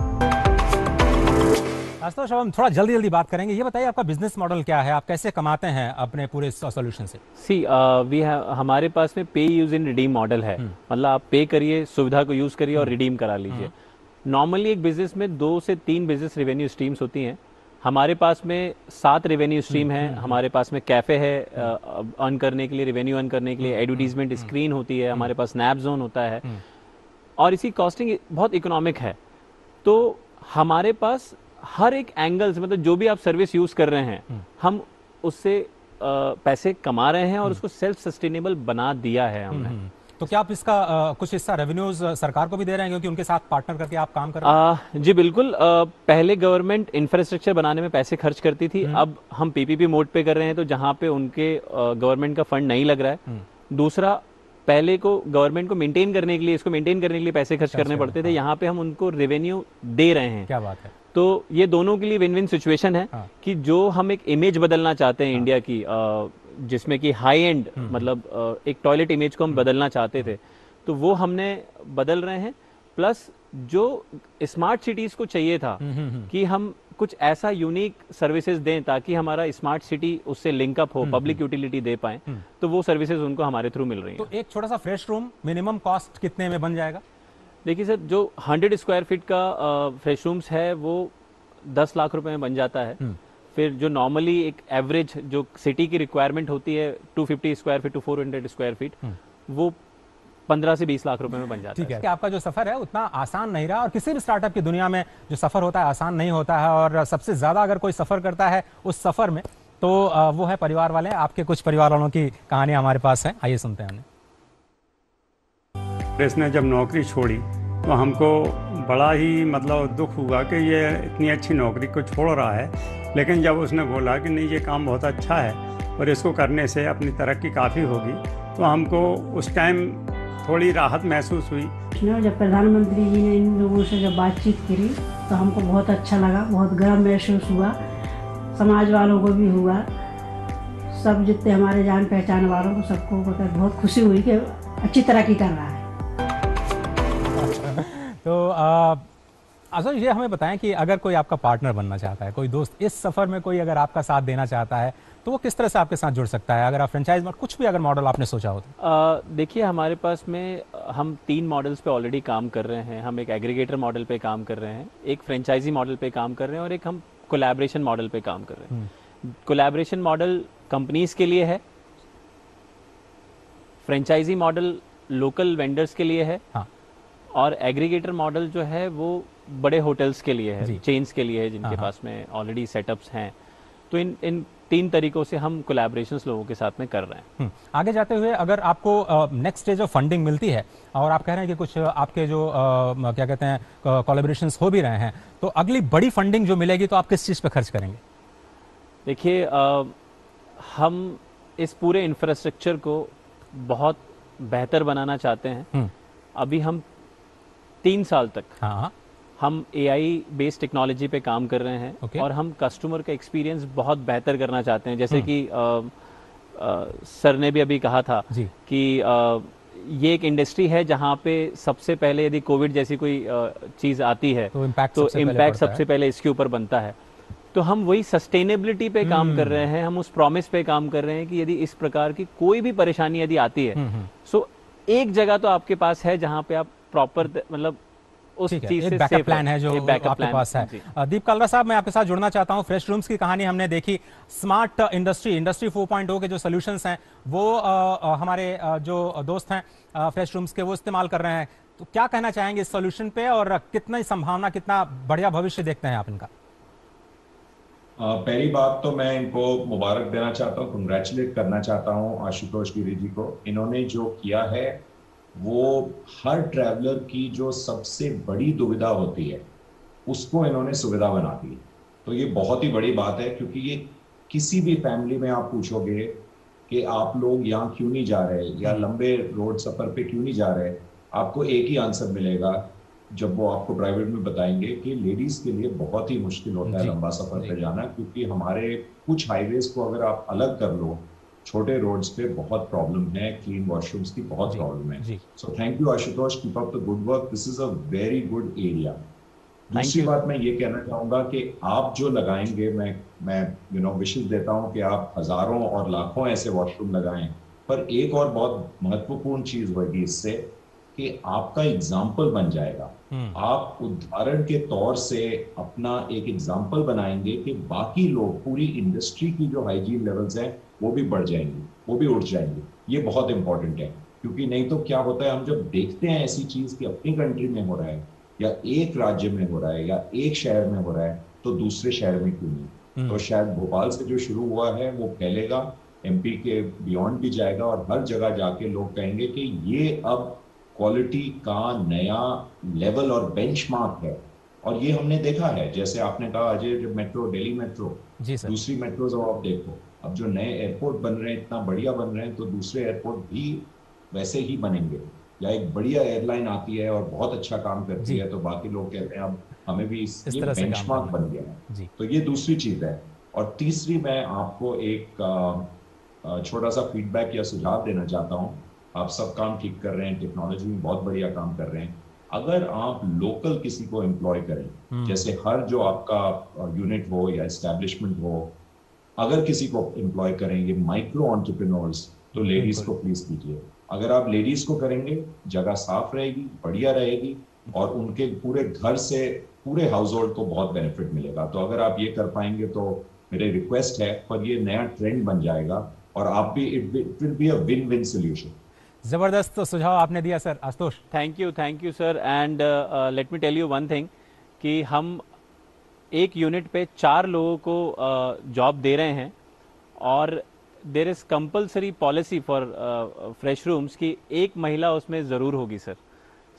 आशुतोष, हम थोड़ा जल्दी बात करेंगे। ये बताइए आपका बिजनेस मॉडल क्या है, आप कैसे कमाते हैं अपने पूरे सॉल्यूशन से? हमारे पास में पे यूज इन रिडीम मॉडल है। मतलब आप पे करिए, सुविधा को यूज करिए और रिडीम करा लीजिए। नॉर्मली एक बिजनेस में 2 से 3 बिजनेस रेवेन्यू स्ट्रीम्स होती हैं। हमारे पास में 7 रेवेन्यू स्ट्रीम है। हमारे पास में कैफे है अर्न करने के लिए, रेवेन्यू अर्न करने के लिए, एडवर्टीजमेंट स्क्रीन होती है, हमारे पास स्नैप जोन होता है, और इसकी कॉस्टिंग बहुत इकोनॉमिक है। तो हमारे पास हर एक एंगल से, मतलब जो भी आप सर्विस यूज कर रहे हैं, हम उससे पैसे कमा रहे हैं और उसको सेल्फ सस्टेनेबल बना दिया है हमने। तो क्या आप इसका कुछ हिस्सा रेवेन्यूज सरकार को भी दे रहे हैं, क्योंकि उनके साथ पार्टनर करके आप काम कर रहे हैं? जी बिल्कुल। पहले गवर्नमेंट इंफ्रास्ट्रक्चर बनाने में पैसे खर्च करती थी, अब हम पीपीपी मोड पे कर रहे हैं, तो जहां पे उनके गवर्नमेंट का फंड नहीं लग रहा है। दूसरा, पहले को गवर्नमेंट को मेंटेन करने के लिए, इसको मेंटेन करने के लिए पैसे खर्च करने पड़ते थे, यहाँ पे हम उनको रेवेन्यू दे रहे हैं। क्या बात है। तो ये दोनों के लिए विन विन सिचुएशन है कि जो हम एक इमेज बदलना चाहते हैं इंडिया की, जिसमें कि हाई एंड मतलब एक टॉयलेट इमेज को हम बदलना चाहते थे, तो वो हमने बदल रहे हैं। प्लस जो स्मार्ट सिटीज को चाहिए था कि हम कुछ ऐसा यूनिक सर्विसेज दें ताकि हमारा स्मार्ट सिटी उससे लिंकअप हो, पब्लिक यूटिलिटी दे पाए, तो वो सर्विसेज उनको हमारे थ्रू मिल रही हैं। तो एक छोटा सा फ्रेश रूम मिनिमम कॉस्ट कितने में बन जाएगा? देखिए सर, जो 100 स्क्वायर फीट का फ्रेश रूम्स है वो 10 लाख रुपए में बन जाता है। फिर जो नॉर्मली एक एवरेज जो सिटी की रिक्वायरमेंट होती है 250 square feet to 400 square feet, वो 15 से 20 लाख रुपए में बन जाता है। ठीक है कि आपका जो सफर है उतना आसान नहीं रहा, और किसी भी स्टार्टअप की दुनिया में जो सफर होता है आसान नहीं होता है, और सबसे ज्यादा अगर कोई सफर करता है उस सफर में तो वो है परिवार वाले। आपके कुछ परिवार वालों की कहानी हमारे पास है, आइए सुनते हैं। इसने जब नौकरी छोड़ी तो हमको बड़ा ही मतलब दुख हुआ कि ये इतनी अच्छी नौकरी को छोड़ रहा है, लेकिन जब उसने बोला कि नहीं ये काम बहुत अच्छा है और इसको करने से अपनी तरक्की काफ़ी होगी, तो हमको उस टाइम थोड़ी राहत महसूस हुई। जब प्रधानमंत्री जी ने इन लोगों से जब बातचीत करी तो हमको बहुत अच्छा लगा, बहुत गर्व महसूस हुआ, समाज वालों को भी हुआ, सब जितने हमारे जान पहचान वालों को सबको बहुत खुशी हुई कि अच्छी तरक्की कर रहा है। तो असल ये हमें बताएं कि अगर कोई आपका पार्टनर बनना चाहता है, कोई दोस्त इस सफर में कोई अगर आपका साथ देना चाहता है, तो वो किस तरह से आपके साथ जुड़ सकता है? अगर आप फ्रेंचाइज में कुछ भी अगर मॉडल आपने सोचा हो तो देखिए, हमारे पास में हम 3 मॉडल्स पे ऑलरेडी काम कर रहे हैं। हम एक एग्रीगेटर मॉडल पे काम कर रहे हैं, एक फ्रेंचाइजी मॉडल पे काम कर रहे हैं, और एक हम कोलैबोरेशन मॉडल पे काम कर रहे हैं। कोलैबोरेशन मॉडल कंपनीज के लिए है, फ्रेंचाइजी मॉडल लोकल वेंडर्स के लिए है, और एग्रीगेटर मॉडल जो है वो बड़े होटल्स के लिए है, चेन्स के लिए है, जिनके पास में ऑलरेडी सेटअप्स हैं। तो इन 3 तरीकों से हम कोलैबोरेशंस लोगों के साथ में कर रहे हैं। आगे जाते हुए अगर आपको नेक्स्ट स्टेज ऑफ फंडिंग मिलती है और आप कह रहे हैं कि कुछ आपके जो क्या कहते हैं कोलैबोरेशंस हो भी रहे हैं, तो अगली बड़ी फंडिंग जो मिलेगी तो आप किस चीज़ पे खर्च करेंगे? देखिए, हम इस पूरे इंफ्रास्ट्रक्चर को बहुत बेहतर बनाना चाहते हैं। अभी हम 3 साल तक हम AI बेस्ड टेक्नोलॉजी पे काम कर रहे हैं, और हम कस्टमर का एक्सपीरियंस बहुत बेहतर करना चाहते हैं। जैसे कि सर ने भी अभी कहा था कि ये एक इंडस्ट्री है जहाँ पे सबसे पहले यदि कोविड जैसी कोई चीज़ आती है तो इम्पैक्ट सबसे पहले इसके ऊपर बनता है। तो हम वही सस्टेनेबिलिटी पे काम कर रहे हैं, हम उस प्रॉमिस पे काम कर रहे हैं कि यदि इस प्रकार की कोई भी परेशानी यदि आती है, सो एक जगह तो आपके पास है जहाँ पे आप प्रॉपर मतलब उस ठीक है, चीज एक से बैकअप सेफ प्लान है जो आपके पास है। दीप कालरा साहब, मैं आपके साथ जुड़ना चाहता हूं। फ्रेश रूम्स की कहानी हमने देखी, स्मार्ट इंडस्ट्री 4.0 के जो सॉल्यूशंस हैं वो हमारे जो दोस्त हैं फ्रेश रूम्स के वो इस्तेमाल कर रहे हैं। तो क्या कहना चाहेंगे इस सॉल्यूशन पे और कितना संभावना, कितना बढ़िया भविष्य देखते हैं आप इनका? पहली बात तो मैं इनको मुबारक देना चाहता हूँ, कंग्रेचुलेट करना चाहता हूँ आशुतोष गिरी जी को। इन्होंने जो किया है वो हर ट्रैवलर की जो सबसे बड़ी दुविधा होती है उसको इन्होंने सुविधा बना दी। तो ये बहुत ही बड़ी बात है, क्योंकि ये किसी भी फैमिली में आप पूछोगे कि आप लोग यहाँ क्यों नहीं जा रहे या लंबे रोड सफर पे क्यों नहीं जा रहे, आपको एक ही आंसर मिलेगा जब वो आपको प्राइवेट में बताएंगे कि लेडीज के लिए बहुत ही मुश्किल होता है लंबा सफर पे जाना, क्योंकि हमारे कुछ हाईवेज को अगर आप अलग कर लो, छोटे रोड्स पे बहुत प्रॉब्लम है, क्लीन वॉशरूम्स की बहुत प्रॉब्लम है। So thank you Ashutosh, keep up the good work, this is a very good area. दूसरी बात मैं ये कहना चाहूंगा कि आप जो लगाएंगे, मैं विशेष देता हूं कि आप हजारों और लाखों ऐसे वॉशरूम लगाएं, पर एक और बहुत महत्वपूर्ण चीज होगी इससे कि आपका एग्जाम्पल बन जाएगा। आप उदाहरण के तौर से अपना एक एग्जाम्पल बनाएंगे कि बाकी लोग, पूरी इंडस्ट्री की जो हाइजीन लेवल्स हैं वो भी बढ़ जाएंगे, वो भी उठ जाएंगे। ये बहुत इंपॉर्टेंट है, क्योंकि नहीं तो क्या होता है, हम जब देखते हैं ऐसी चीज कि अपनी कंट्री में हो रहा है या एक राज्य में हो रहा है या एक शहर में हो रहा है, तो दूसरे शहर में क्यों नहीं। तो शायद भोपाल से जो शुरू हुआ है वो फैलेगा, एमपी के बियॉन्ड भी जाएगा और हर जगह जाके लोग कहेंगे कि ये अब क्वालिटी का नया लेवल और बेंचमार्क है। और ये हमने देखा है, जैसे आपने कहा अजय, जब मेट्रो, दिल्ली मेट्रो, दूसरी मेट्रोज आप देखो, अब जो नए एयरपोर्ट बन रहे हैं, इतना बढ़िया बन रहे हैं, तो दूसरे एयरपोर्ट भी वैसे ही बनेंगे। या एक बढ़िया एयरलाइन आती है और बहुत अच्छा काम करती है, तो बाकी लोग कहते हैं अब हमें भी ये बेंचमार्क बन गया है। तो ये दूसरी चीज है। और तीसरी, मैं आपको एक छोटा सा फीडबैक या सुझाव देना चाहता हूँ। आप सब काम ठीक कर रहे हैं, टेक्नोलॉजी में बहुत बढ़िया काम कर रहे हैं। अगर आप लोकल किसी को एम्प्लॉय करें, जैसे हर जो आपका यूनिट हो या एस्टैब्लिशमेंट हो, अगर किसी को एम्प्लॉय करेंगे माइक्रो एंटरप्रेन्योर्स, तो लेडीज को प्लीज कीजिए। अगर आप लेडीज को करेंगे, जगह साफ रहेगी, बढ़िया रहेगी और उनके पूरे घर से पूरे हाउस होल्ड को बहुत बेनिफिट मिलेगा। तो अगर आप ये कर पाएंगे तो मेरे रिक्वेस्ट है, पर ये नया ट्रेंड बन जाएगा और आप भी, it will be a win win solution. जबरदस्त सुझाव आपने दिया sir. Ashutosh, thank you sir. And let me tell you one thing कि हम एक यूनिट पे 4 लोगों को जॉब दे रहे हैं और there is compulsory policy for fresh rooms की एक महिला उसमें ज़रूर होगी सर।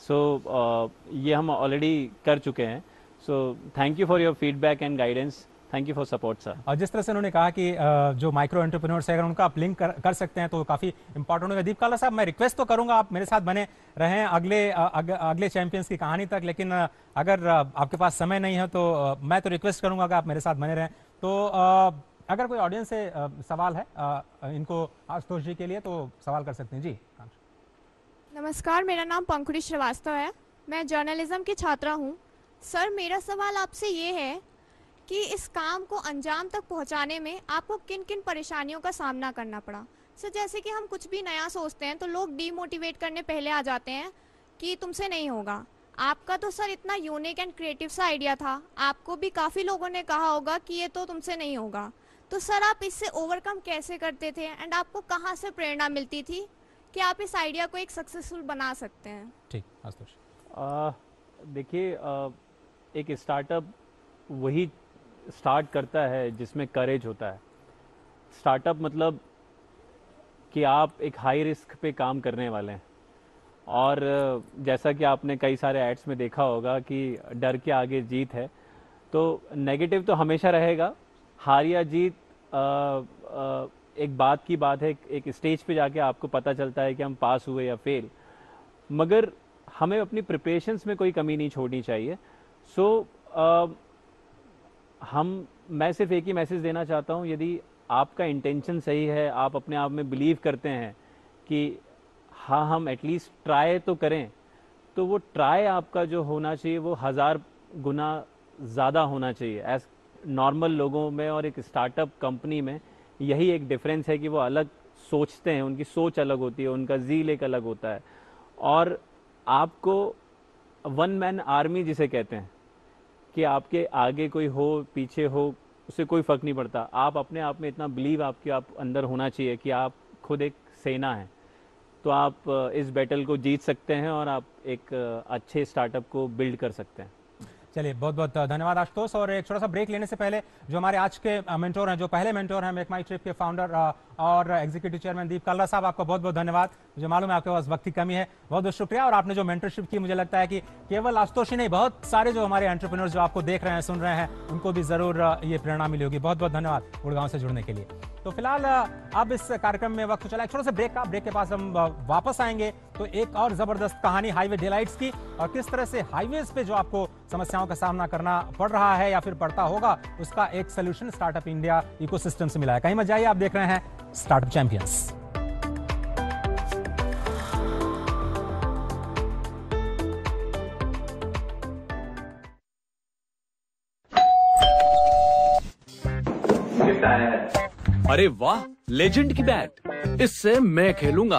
सो ये हम ऑलरेडी कर चुके हैं। So thank you for your feedback and guidance, thank you for support sir. और जिस तरह से उन्होंने कहा कि जो माइक्रो एंटरप्रेन्योर्स है, अगर उनका आप लिंक कर सकते हैं तो काफ़ी इंपॉर्टेंट होगा। दीप कालरा साहब, मैं रिक्वेस्ट तो करूंगा आप मेरे साथ बने रहें अगले चैंपियंस की कहानी तक, लेकिन अगर आपके पास समय नहीं है तो मैं तो रिक्वेस्ट करूंगा कि आप मेरे साथ बने रहें। तो अगर कोई ऑडियंस से सवाल है इनको आशुतोष जी के लिए, तो सवाल कर सकते हैं जी। नमस्कार, मेरा नाम पंखुड़ी श्रीवास्तव है, मैं जर्नलिज्म की छात्रा हूँ। सर, मेरा सवाल आपसे ये है कि इस काम को अंजाम तक पहुंचाने में आपको किन किन परेशानियों का सामना करना पड़ा। सर, जैसे कि हम कुछ भी नया सोचते हैं तो लोग डीमोटिवेट करने पहले आ जाते हैं कि तुमसे नहीं होगा। आपका तो सर इतना यूनिक एंड क्रिएटिव सा आइडिया था, आपको भी काफ़ी लोगों ने कहा होगा कि ये तो तुमसे नहीं होगा। तो सर, आप इससे ओवरकम कैसे करते थे एंड आपको कहाँ से प्रेरणा मिलती थी कि आप इस आइडिया को एक सक्सेसफुल बना सकते हैं? ठीक, आशुतोष। देखिए, एक स्टार्टअप वही स्टार्ट करता है जिसमें करेज होता है। स्टार्टअप मतलब कि आप एक हाई रिस्क पे काम करने वाले हैं, और जैसा कि आपने कई सारे एड्स में देखा होगा कि डर के आगे जीत है। तो नेगेटिव तो हमेशा रहेगा, हार या जीत एक बात की बात है, एक स्टेज पे जाके आपको पता चलता है कि हम पास हुए या फेल, मगर हमें अपनी प्रिपरेशंस में कोई कमी नहीं छोड़नी चाहिए। मैं सिर्फ एक ही मैसेज देना चाहता हूँ, यदि आपका इंटेंशन सही है, आप अपने आप में बिलीव करते हैं कि हाँ हम एटलीस्ट ट्राई तो करें, तो वो ट्राई आपका जो होना चाहिए वो 1000 गुना ज़्यादा होना चाहिए एज नॉर्मल लोगों में। और एक स्टार्टअप कंपनी में यही एक डिफरेंस है कि वो अलग सोचते हैं, उनकी सोच अलग होती है, उनका ज़ील एक अलग होता है। और आपको वन मैन आर्मी जिसे कहते हैं कि आपके आगे कोई हो पीछे हो उससे कोई फ़र्क नहीं पड़ता, आप अपने आप में इतना बिलीव आपके आप अंदर होना चाहिए कि आप खुद एक सेना है, तो आप इस बैटल को जीत सकते हैं और आप एक अच्छे स्टार्टअप को बिल्ड कर सकते हैं। चलिए, बहुत बहुत धन्यवाद आशुतोष। और एक छोटा सा ब्रेक लेने से पहले जो हमारे आज के मेंटोर हैं, जो पहले मेंटोर हैं मेक माई ट्रिप के फाउंडर और एग्जीक्यूटिव चेयरमैन दीप कालरा साहब, आपका बहुत बहुत धन्यवाद। मुझे मालूम है आपके पास वक्त की कमी है, बहुत बहुत शुक्रिया। और आपने जो मेंटरशिप की, मुझे लगता है कि केवल आशुतोष ही नहीं, बहुत सारे जो हमारे एंटरप्रेन्योर्स जो आपको देख रहे हैं, सुन रहे हैं, उनको भी जरूर ये प्रेरणा मिली होगी। बहुत बहुत धन्यवाद गुड़गांव से जुड़ने के लिए। तो फिलहाल अब इस कार्यक्रम में वक्त चला एक छोटा सा ब्रेक का। ब्रेक के पास हम वापस आएंगे तो एक और जबरदस्त कहानी हाईवे डिलाइट्स की, और किस तरह से हाईवेज पे जो आपको समस्याओं का सामना करना पड़ रहा है या फिर पड़ता होगा, उसका एक सोल्यूशन स्टार्टअप इंडिया इकोसिस्टम से मिला है। कहीं मत जाइए, आप देख रहे हैं स्टार्टअप चैंपियंस। अरे वाह, लेजेंड की बैट, इससे मैं खेलूंगा।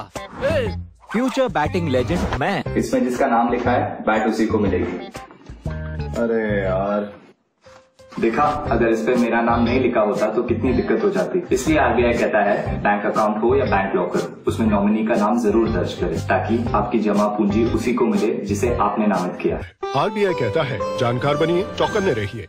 फ्यूचर बैटिंग लेजेंड मैं। इसमें जिसका नाम लिखा है बैट उसी को मिलेगी। अरे यार, देखा, अगर इस पे मेरा नाम नहीं लिखा होता तो कितनी दिक्कत हो जाती। इसलिए आरबीआई कहता है बैंक अकाउंट हो या बैंक लॉकर, उसमें नॉमिनी का नाम जरूर दर्ज करें, ताकि आपकी जमा पूंजी उसी को मिले जिसे आपने नामित किया। आरबीआई कहता है जानकार बनिए, चौकन्ने रहिए।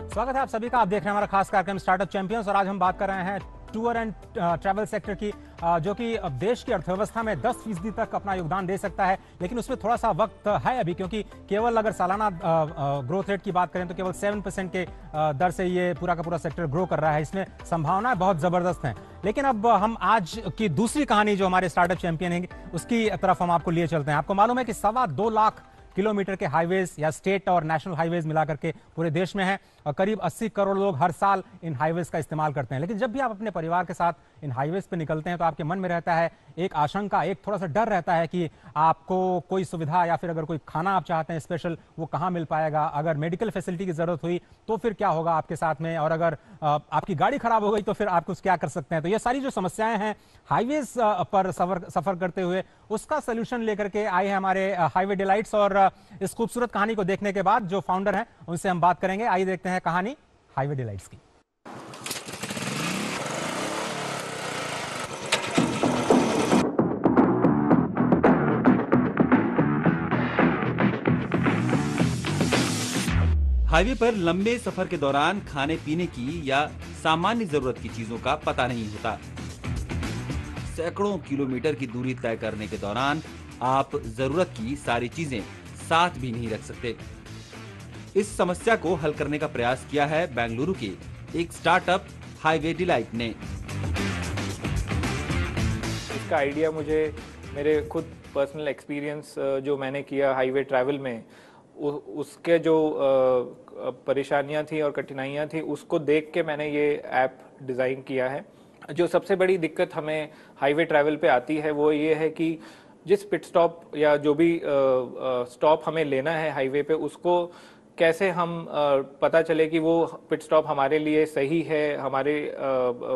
स्वागत है आप सभी का। आप देख रहे हैं हमारा खास कार्यक्रम स्टार्टअप चैंपियंस, और आज हम बात कर रहे हैं टूर एंड ट्रैवल सेक्टर की, जो कि देश की अर्थव्यवस्था में 10% तक अपना योगदान दे सकता है। लेकिन उसमें थोड़ा सा वक्त है अभी, क्योंकि केवल अगर सालाना ग्रोथ रेट की बात करें तो केवल 7% के दर से ये पूरा का पूरा सेक्टर ग्रो कर रहा है। इसमें संभावनाएं बहुत जबरदस्त हैं। लेकिन अब हम आज की दूसरी कहानी जो हमारे स्टार्टअप चैंपियन है, उसकी तरफ हम आपको लिए चलते हैं। आपको मालूम है कि 2.25 लाख किलोमीटर के हाईवेज या स्टेट और नेशनल हाईवेज मिलाकर के पूरे देश में हैं, और करीब 80 करोड़ लोग हर साल इन हाईवेज का इस्तेमाल करते हैं। लेकिन जब भी आप अपने परिवार के साथ इन हाईवेज पे निकलते हैं तो आपके मन में रहता है एक आशंका, एक थोड़ा सा डर रहता है कि आपको कोई सुविधा या फिर अगर कोई खाना आप चाहते हैं स्पेशल, वो कहाँ मिल पाएगा, अगर मेडिकल फैसिलिटी की जरूरत हुई तो फिर क्या होगा आपके साथ में, और अगर आपकी गाड़ी खराब हो गई तो फिर आप कुछ क्या कर सकते हैं। तो ये सारी जो समस्याएं हैं हाईवेज पर सफर करते हुए, उसका सोल्यूशन लेकर के आए हैं हमारे हाईवे डिलाइट्स। और इस खूबसूरत कहानी को देखने के बाद जो फाउंडर हैं उनसे हम बात करेंगे। आइए देखते हैं कहानी हाईवे डिलाइट्स की। हाईवे पर लंबे सफर के दौरान खाने पीने की या सामान्य जरूरत की चीजों का पता नहीं होता। सैकड़ों किलोमीटर की दूरी तय करने के दौरान आप जरूरत की सारी चीजें साथ भी नहीं रख सकते। इस समस्या को हल करने का प्रयास किया है बेंगलुरु के एक स्टार्टअप हाईवे डिलाइट ने। इसका आइडिया मुझे मेरे खुद पर्सनल एक्सपीरियंस जो मैंने किया हाईवे ट्रैवल में, उसके जो परेशानियां थी और कठिनाइयां थी, उसको देख के मैंने ये ऐप डिज़ाइन किया है। जो सबसे बड़ी दिक्कत हमें हाईवे ट्रैवल पे आती है वो ये है कि जिस पिट स्टॉप या जो भी स्टॉप हमें लेना है हाईवे पे, उसको कैसे हम पता चले कि वो पिट स्टॉप हमारे लिए सही है, हमारे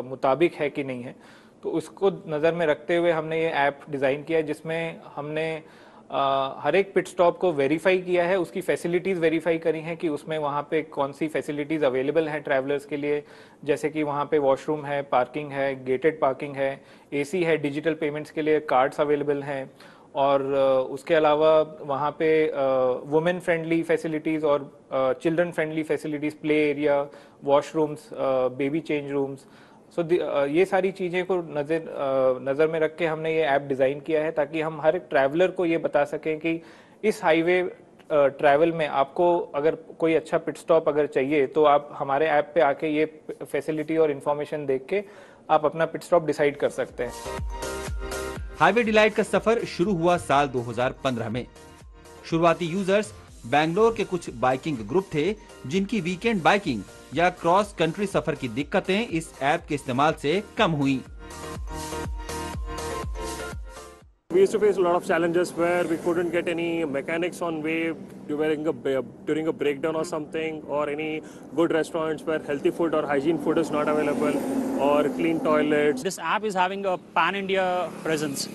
मुताबिक है कि नहीं है। तो उसको नज़र में रखते हुए हमने ये ऐप डिज़ाइन किया है, जिसमें हमने हर एक पिट स्टॉप को वेरीफाई किया है, उसकी फैसिलिटीज़ वेरीफाई करी हैं कि उसमें वहाँ पे कौन सी फैसिलिटीज़ अवेलेबल हैं ट्रैवलर्स के लिए, जैसे कि वहाँ पे वॉशरूम है, पार्किंग है, गेटेड पार्किंग है, एसी है, डिजिटल पेमेंट्स के लिए कार्ड्स अवेलेबल हैं, और उसके अलावा वहाँ पे वुमेन फ्रेंडली फैसिलिटीज़ और children friendly facilities, play area, washrooms, baby change rooms. So ये सारी चीज़ें को नज़र में रख के हमने ये ऐप डिज़ाइन किया है, ताकि हम हर एक ट्रैवलर को ये बता सकें कि इस हाईवे ट्रैवल में आपको अगर कोई अच्छा पिट स्टॉप अगर चाहिए तो आप हमारे ऐप पे आके ये फैसिलिटी और इन्फॉर्मेशन देख के आप अपना पिट स्टॉप डिसाइड कर सकते हैं। हाईवे डिलाइट का सफर शुरू हुआ साल 2015 में। शुरुआती यूजर्स बैंगलोर के कुछ बाइकिंग ग्रुप थे, जिनकी वीकेंड बाइकिंग या क्रॉस कंट्री सफर की दिक्कतें इस ऐप के इस्तेमाल से कम हुई। We used to face a lot of challenges where we couldn't get any mechanics on way during a breakdown or something, or any good restaurants where healthy food or hygiene food is not available, or clean toilets. This app is having a pan-India presence.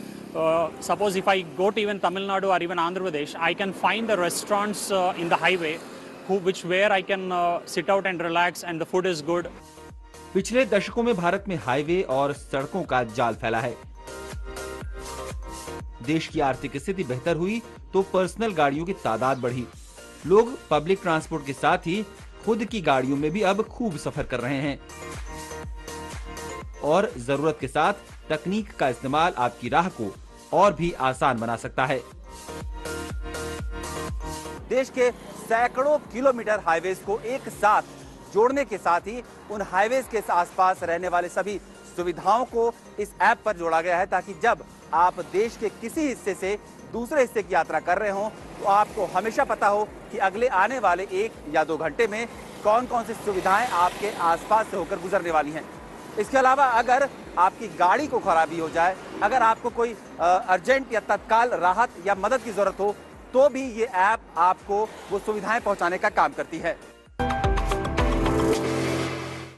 Suppose if I go to even Tamil Nadu or even Andhra Pradesh, I can find the restaurants in the highway where I can sit out and relax and the food is good. पिछले दशकों में भारत में highway और सड़कों का जाल फैला है। देश की आर्थिक स्थिति बेहतर हुई तो पर्सनल गाड़ियों की तादाद बढ़ी। लोग पब्लिक ट्रांसपोर्ट के साथ ही खुद की गाड़ियों में भी अब खूब सफर कर रहे हैं और जरूरत के साथ तकनीक का इस्तेमाल आपकी राह को और भी आसान बना सकता है। देश के सैकड़ों किलोमीटर हाईवेज को एक साथ जोड़ने के साथ ही उन हाईवेज के आसपास रहने वाले सभी सुविधाओं को इस ऐप पर जोड़ा गया है, ताकि जब आप देश के किसी हिस्से से दूसरे हिस्से की यात्रा कर रहे हो तो आपको हमेशा पता हो कि अगले आने वाले 1 या 2 घंटे में कौन कौन सी सुविधाएं आपके आसपास से होकर गुजरने वाली हैं। इसके अलावा अगर आपकी गाड़ी को खराबी हो जाए, अगर आपको कोई अर्जेंट या तत्काल राहत या मदद की जरूरत हो, तो भी ये ऐप आपको वो सुविधाएं पहुंचाने का काम करती है।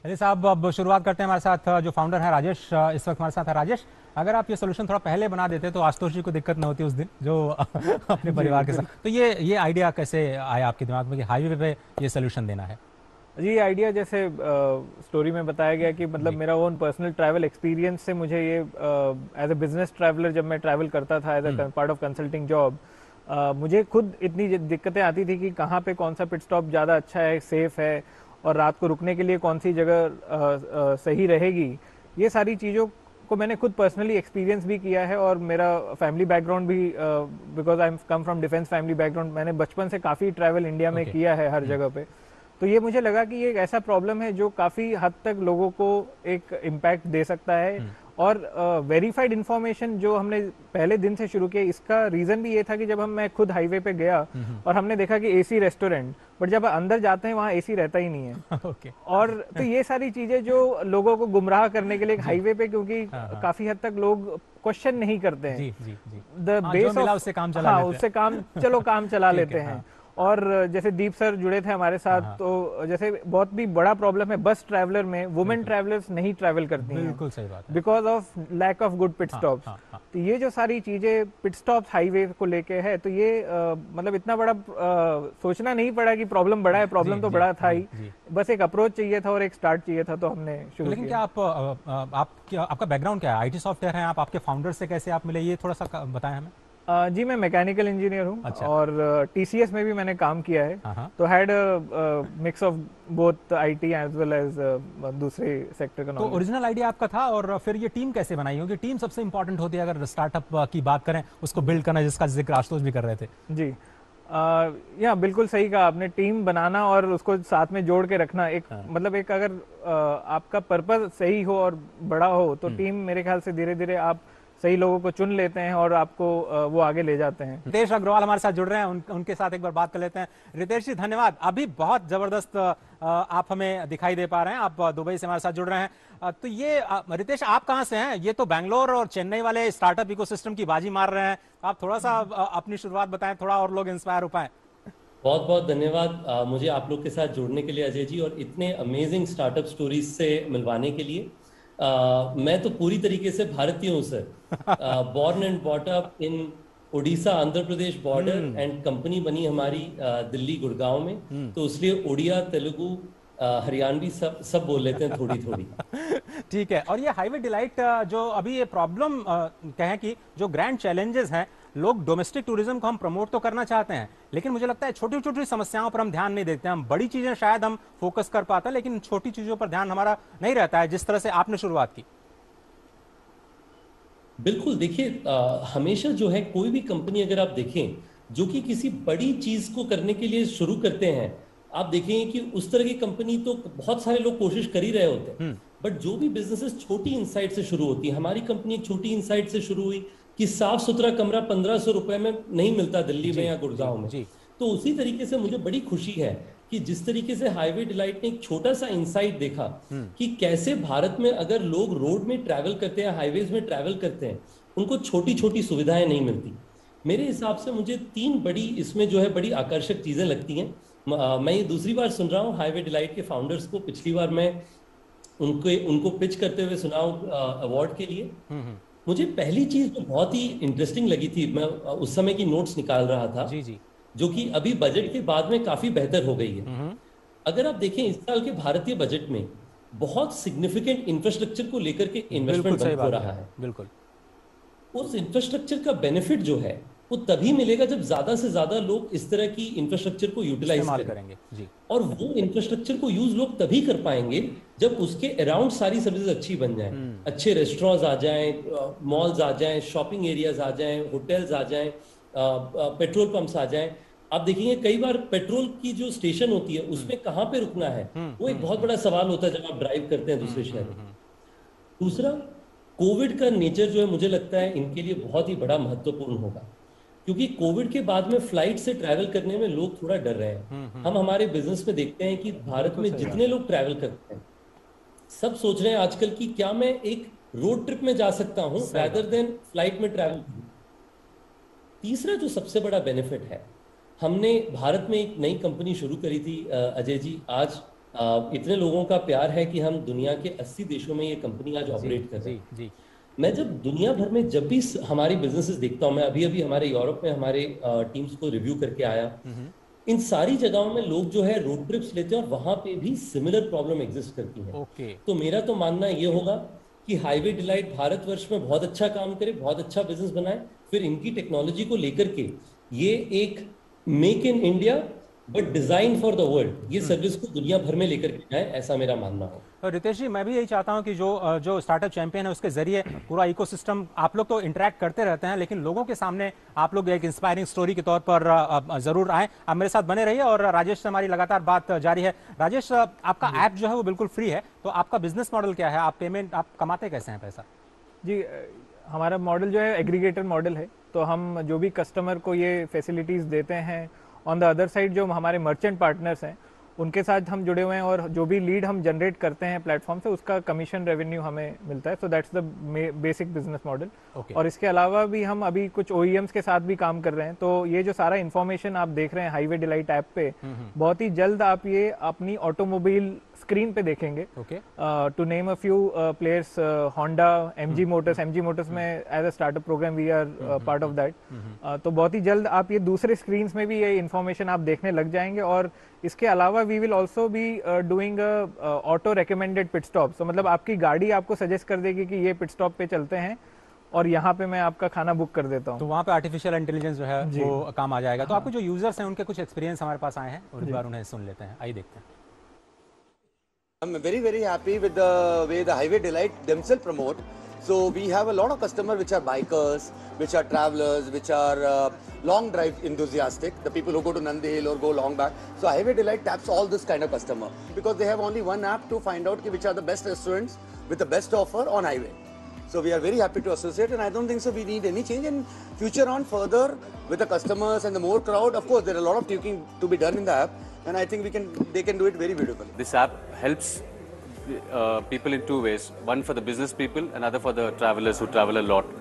अली साहब, अब शुरुआत करते हैं। हमारे साथ जो फाउंडर है राजेश इस वक्त हमारे साथ है। राजेश, अगर आप ये सोल्यूशन थोड़ा पहले बना देते तो आशुतोष जी को दिक्कत न होती उस दिन जो अपने परिवार के साथ। तो ये आइडिया कैसे आया आपके दिमाग में कि हाईवे पे ये सोल्यूशन देना है? जी, आइडिया जैसे स्टोरी में बताया गया कि मतलब मेरा ओन पर्सनल ट्रैवल एक्सपीरियंस से मुझे ये एज ए बिजनेस ट्रैवलर जब मैं ट्रैवल करता था as a part of consulting job, मुझे खुद इतनी दिक्कतें आती थी कि कहाँ पे कौन सा पिट स्टॉप ज़्यादा अच्छा है, सेफ है और रात को रुकने के लिए कौन सी जगह सही रहेगी। ये सारी चीज़ों को मैंने खुद पर्सनली एक्सपीरियंस भी किया है और मेरा फैमिली बैकग्राउंड भी, because I am come from defence family background, मैंने बचपन से काफ़ी ट्रैवल इंडिया में किया है हर जगह पे। तो ये मुझे लगा कि ये एक ऐसा प्रॉब्लम है जो काफ़ी हद तक लोगों को एक इम्पैक्ट दे सकता है। और वेरीफाइड इंफॉर्मेशन जो हमने पहले दिन से शुरू किया, इसका रीजन भी ये था कि जब मैं खुद हाईवे पे गया और हमने देखा कि एसी रेस्टोरेंट, बट जब अंदर जाते हैं वहाँ एसी रहता ही नहीं है। okay. और तो ये सारी चीजें जो लोगों को गुमराह करने के लिए हाईवे पे, क्योंकि काफी हद तक लोग क्वेश्चन नहीं करते हैं, द बेस उससे काम चला काम चला लेते हैं। और जैसे दीप सर जुड़े थे हमारे साथ, तो जैसे बहुत भी बड़ा प्रॉब्लम है बस ट्रैवलर में, वुमेन ट्रैवलर्स नहीं ट्रैवल करती हैं, बिल्कुल सही बात है, because of lack of good pit stops. तो ये जो सारी चीजें पिट स्टॉप्स हाईवे को लेके है, तो ये मतलब इतना बड़ा सोचना नहीं पड़ा कि प्रॉब्लम बड़ा है, प्रॉब्लम तो बड़ा था ही, बस एक अप्रोच चाहिए था और एक स्टार्ट चाहिए था, तो हमने शुरू लेकिन क्या आपका बैकग्राउंड क्या है? IT सॉफ्टवेयर है आप, आपके फाउंडर से कैसे आप मिले, ये थोड़ा सा बताएं हमें। जी, मैं मैकेनिकल इंजीनियर हूँ। अच्छा। और TCS में भी मैंने काम किया है, तो had mix of both IT as well as दूसरे सेक्टर का। तो ओरिजिनल आइडिया आपका था, और फिर ये टीम कैसे बनाई? क्योंकि टीम सबसे इंपॉर्टेंट होती है अगर स्टार्टअप की बात करें, उसको बिल्ड करना, जिसका जिक्र आशुतोष भी कर रहे थे। जी, या बिल्कुल सही कहा आपने, टीम बनाना और उसको साथ में जोड़ के रखना, एक मतलब एक अगर आपका पर्पस सही हो और बड़ा हो, तो टीम मेरे ख्याल से धीरे धीरे आप सही लोगों को चुन लेते हैं और आपको वो आगे ले जाते हैं। रितेश अग्रवाल हमारे साथ जुड़ रहे हैं, उनके साथ एक बार बात कर लेते हैं। रितेश जी, धन्यवाद। अभी बहुत जबरदस्त आप हमें दिखाई दे पा रहे हैं, आप दुबई से हमारे साथ जुड़ रहे हैं। तो ये रितेश, आप कहाँ से हैं? ये तो बैंगलोर और चेन्नई वाले स्टार्टअप इकोसिस्टम की बाजी मार रहे हैं, आप थोड़ा सा अपनी शुरुआत बताएं, थोड़ा और लोग इंस्पायर हो पाए। बहुत बहुत धन्यवाद मुझे आप लोग के साथ जुड़ने के लिए अजय जी, और इतने अमेजिंग स्टार्टअप स्टोरीज से मिलवाने के लिए। मैं तो पूरी तरीके से भारतीय हूँ sir, born and brought up in Orissa Andhra Pradesh border, and company बनी हमारी दिल्ली गुड़गांव में, तो इसलिए उड़िया, तेलुगु, हरियाणवी सब बोल लेते हैं थोड़ी थोड़ी। ठीक है। और ये हाईवे डिलाइट जो अभी ये प्रॉब्लम कहें कि जो ग्रैंड चैलेंजेस हैं, लोग डोमेस्टिक टूरिज्म को हम प्रमोट तो करना चाहते हैं, लेकिन मुझे लगता है छोटी छोटी समस्याओं पर हम ध्यान नहीं देते हैं। हम बड़ी चीजें शायद हम फोकस कर पाते हैं, लेकिन छोटी चीजों पर ध्यान हमारा नहीं रहता है, जिस तरह से आपने शुरुआत की। बिल्कुल, देखिए हमेशा जो है कोई भी कंपनी अगर आप देखें जो कि किसी बड़ी चीज को करने के लिए शुरू करते हैं, आप देखेंगे कि उस तरह की कंपनी तो बहुत सारे लोग कोशिश कर ही रहे होते हैं, बट जो भी बिजनेसेस छोटी इनसाइट से शुरू होती है, हमारी कंपनी एक छोटी इनसाइट से शुरू हुई कि साफ सुथरा कमरा 1500 रुपए में नहीं मिलता दिल्ली में या गुड़गांव में। तो उसी तरीके से मुझे बड़ी खुशी है कि जिस तरीके से हाईवे डिलाइट ने एक छोटा सा इंसाइट देखा कि कैसे भारत में अगर लोग रोड में ट्रैवल करते हैं, हाईवेज में ट्रैवल करते हैं, उनको छोटी छोटी सुविधाएं नहीं मिलती। मेरे हिसाब से मुझे 3 बड़ी इसमें जो है बड़ी आकर्षक चीज़ें लगती हैं। मैं ये दूसरी बार सुन रहा हूँ हाईवे डिलाइट के फाउंडर्स को। पिछली बार मैं उनको पिच करते हुए सुना अवार्ड के लिए। मुझे पहली चीज़ जो बहुत ही इंटरेस्टिंग लगी थी, मैं उस समय की नोट्स निकाल रहा था, जो कि अभी बजट के बाद में काफ़ी बेहतर हो गई है। अगर आप देखें इस साल के भारतीय बजट में बहुत सिग्निफिकेंट इंफ्रास्ट्रक्चर को लेकर के इन्वेस्टमेंट हो रहा है। बिल्कुल। उस इंफ्रास्ट्रक्चर का बेनिफिट जो है वो तभी मिलेगा जब ज्यादा से ज्यादा लोग इस तरह की इंफ्रास्ट्रक्चर को यूटिलाइज करेंगे जी। और वो इंफ्रास्ट्रक्चर को यूज लोग तभी कर पाएंगे जब उसके अराउंड सारी सर्विसेज अच्छी बन जाएं, अच्छे रेस्टोरेंट्स आ जाएं, मॉल्स आ जाएं, शॉपिंग एरियाज आ जाएं, होटल्स आ जाएं, पेट्रोल पंप्स आ जाएं। आप देखेंगे कई बार पेट्रोल की जो स्टेशन होती है उसमें कहाँ पे रुकना है वो एक बहुत बड़ा सवाल होता है जब आप ड्राइव करते हैं दूसरे शहर में। दूसरा, कोविड का नेचर जो है मुझे लगता है इनके लिए बहुत ही बड़ा महत्वपूर्ण होगा, क्योंकि कोविड के बाद में फ्लाइट से ट्रैवल करने में लोग थोड़ा डर रहे हैं। हम हमारे बिजनेस में देखते हैं कि भारत में जितने लोग ट्रैवल करते हैं सब सोच रहे हैं आजकल कि क्या मैं एक रोड ट्रिप में जा सकता हूं रादर देन फ्लाइट में ट्रैवल। तीसरा जो सबसे बड़ा बेनिफिट है, हमने भारत में एक नई कंपनी शुरू करी थी अजय जी। आज इतने लोगों का प्यार है कि हम दुनिया के 80 देशों में ये कंपनी आज ऑपरेट कर रहे हैं। मैं जब दुनिया भर में जब भी हमारी बिजनेसेस देखता हूँ, मैं अभी हमारे यूरोप में हमारे टीम्स को रिव्यू करके आया, इन सारी जगहों में लोग जो है रोड ट्रिप्स लेते हैं और वहां पे भी सिमिलर प्रॉब्लम एग्जिस्ट करती है। तो मेरा तो मानना ये होगा कि हाईवे डिलाइट भारतवर्ष में बहुत अच्छा काम करे, बहुत अच्छा बिजनेस बनाए, फिर इनकी टेक्नोलॉजी को लेकर के ये एक make in India but design for the world, ये सर्विस को दुनिया भर में लेकर के जाए, ऐसा मेरा मानना हो। तो रितेश जी, मैं भी यही चाहता हूं कि जो स्टार्टअप चैंपियन है उसके जरिए पूरा इकोसिस्टम, आप लोग तो इंटरेक्ट करते रहते हैं लेकिन लोगों के सामने आप लोग एक इंस्पायरिंग स्टोरी के तौर पर जरूर आए। आप मेरे साथ बने रहिए और राजेश से हमारी लगातार बात जारी है। राजेश, आपका ऐप जो है वो बिल्कुल फ्री है, तो आपका बिजनेस मॉडल क्या है? आप कमाते कैसे हैं पैसा? जी, हमारा मॉडल जो है एग्रीगेटर मॉडल है, तो हम जो भी कस्टमर को ये फैसिलिटीज देते हैं, ऑन द अदर साइड जो हमारे मर्चेंट पार्टनर्स हैं उनके साथ हम जुड़े हुए हैं और जो भी लीड हम जनरेट करते हैं प्लेटफॉर्म से उसका कमीशन रेवेन्यू हमें मिलता है। So that's the basic business model. और इसके अलावा भी हम अभी कुछ OEMs के साथ भी काम कर रहे हैं। तो ये जो सारा इन्फॉर्मेशन आप देख रहे हैं हाईवे डिलाइट ऐप पे, बहुत ही जल्द आप ये अपनी ऑटोमोबाइल स्क्रीन पे देखेंगे। To name a few players, Honda, MG Motors में as a startup program we are part of that. तो बहुत ही जल्द आप ये दूसरे स्क्रीन्स में भी ये इन्फॉर्मेशन आप देखने लग जाएंगे। और इसके अलावा we will also be doing auto recommended pit stop. तो मतलब आपकी गाड़ी आपको सजेस्ट कर देगी कि ये पिट स्टॉप पे चलते हैं और यहाँ पे मैं आपका खाना बुक कर देता हूँ। तो वहाँ पे आर्टिफिशियल इंटेलिजेंस जो है वो काम आ जाएगा। तो आपके जो यूजर्स हैं उनके कुछ एक्सपीरियंस हमारे पास आए हैं और इस बार उन्हें सुन लेते हैं, आइए देखते हैं। I'm very happy with the way the Highway Delight themselves promote. So we have a lot of customers which are bikers, which are travelers, which are long drive enthusiastic, the people who go to Nandi Hill or go long back. So Highway Delight taps all this kind of customer because they have only one app to find out which are the best restaurants with the best offer on highway. So we are very happy to associate, and I don't think so we need any change in future on further with the customers and the more crowd. Of course, there are a lot of tweaking to be done in the app, and I think they can do it very beautifully. This app helps people in two ways. One for the business people, another for the travelers who travel a lot.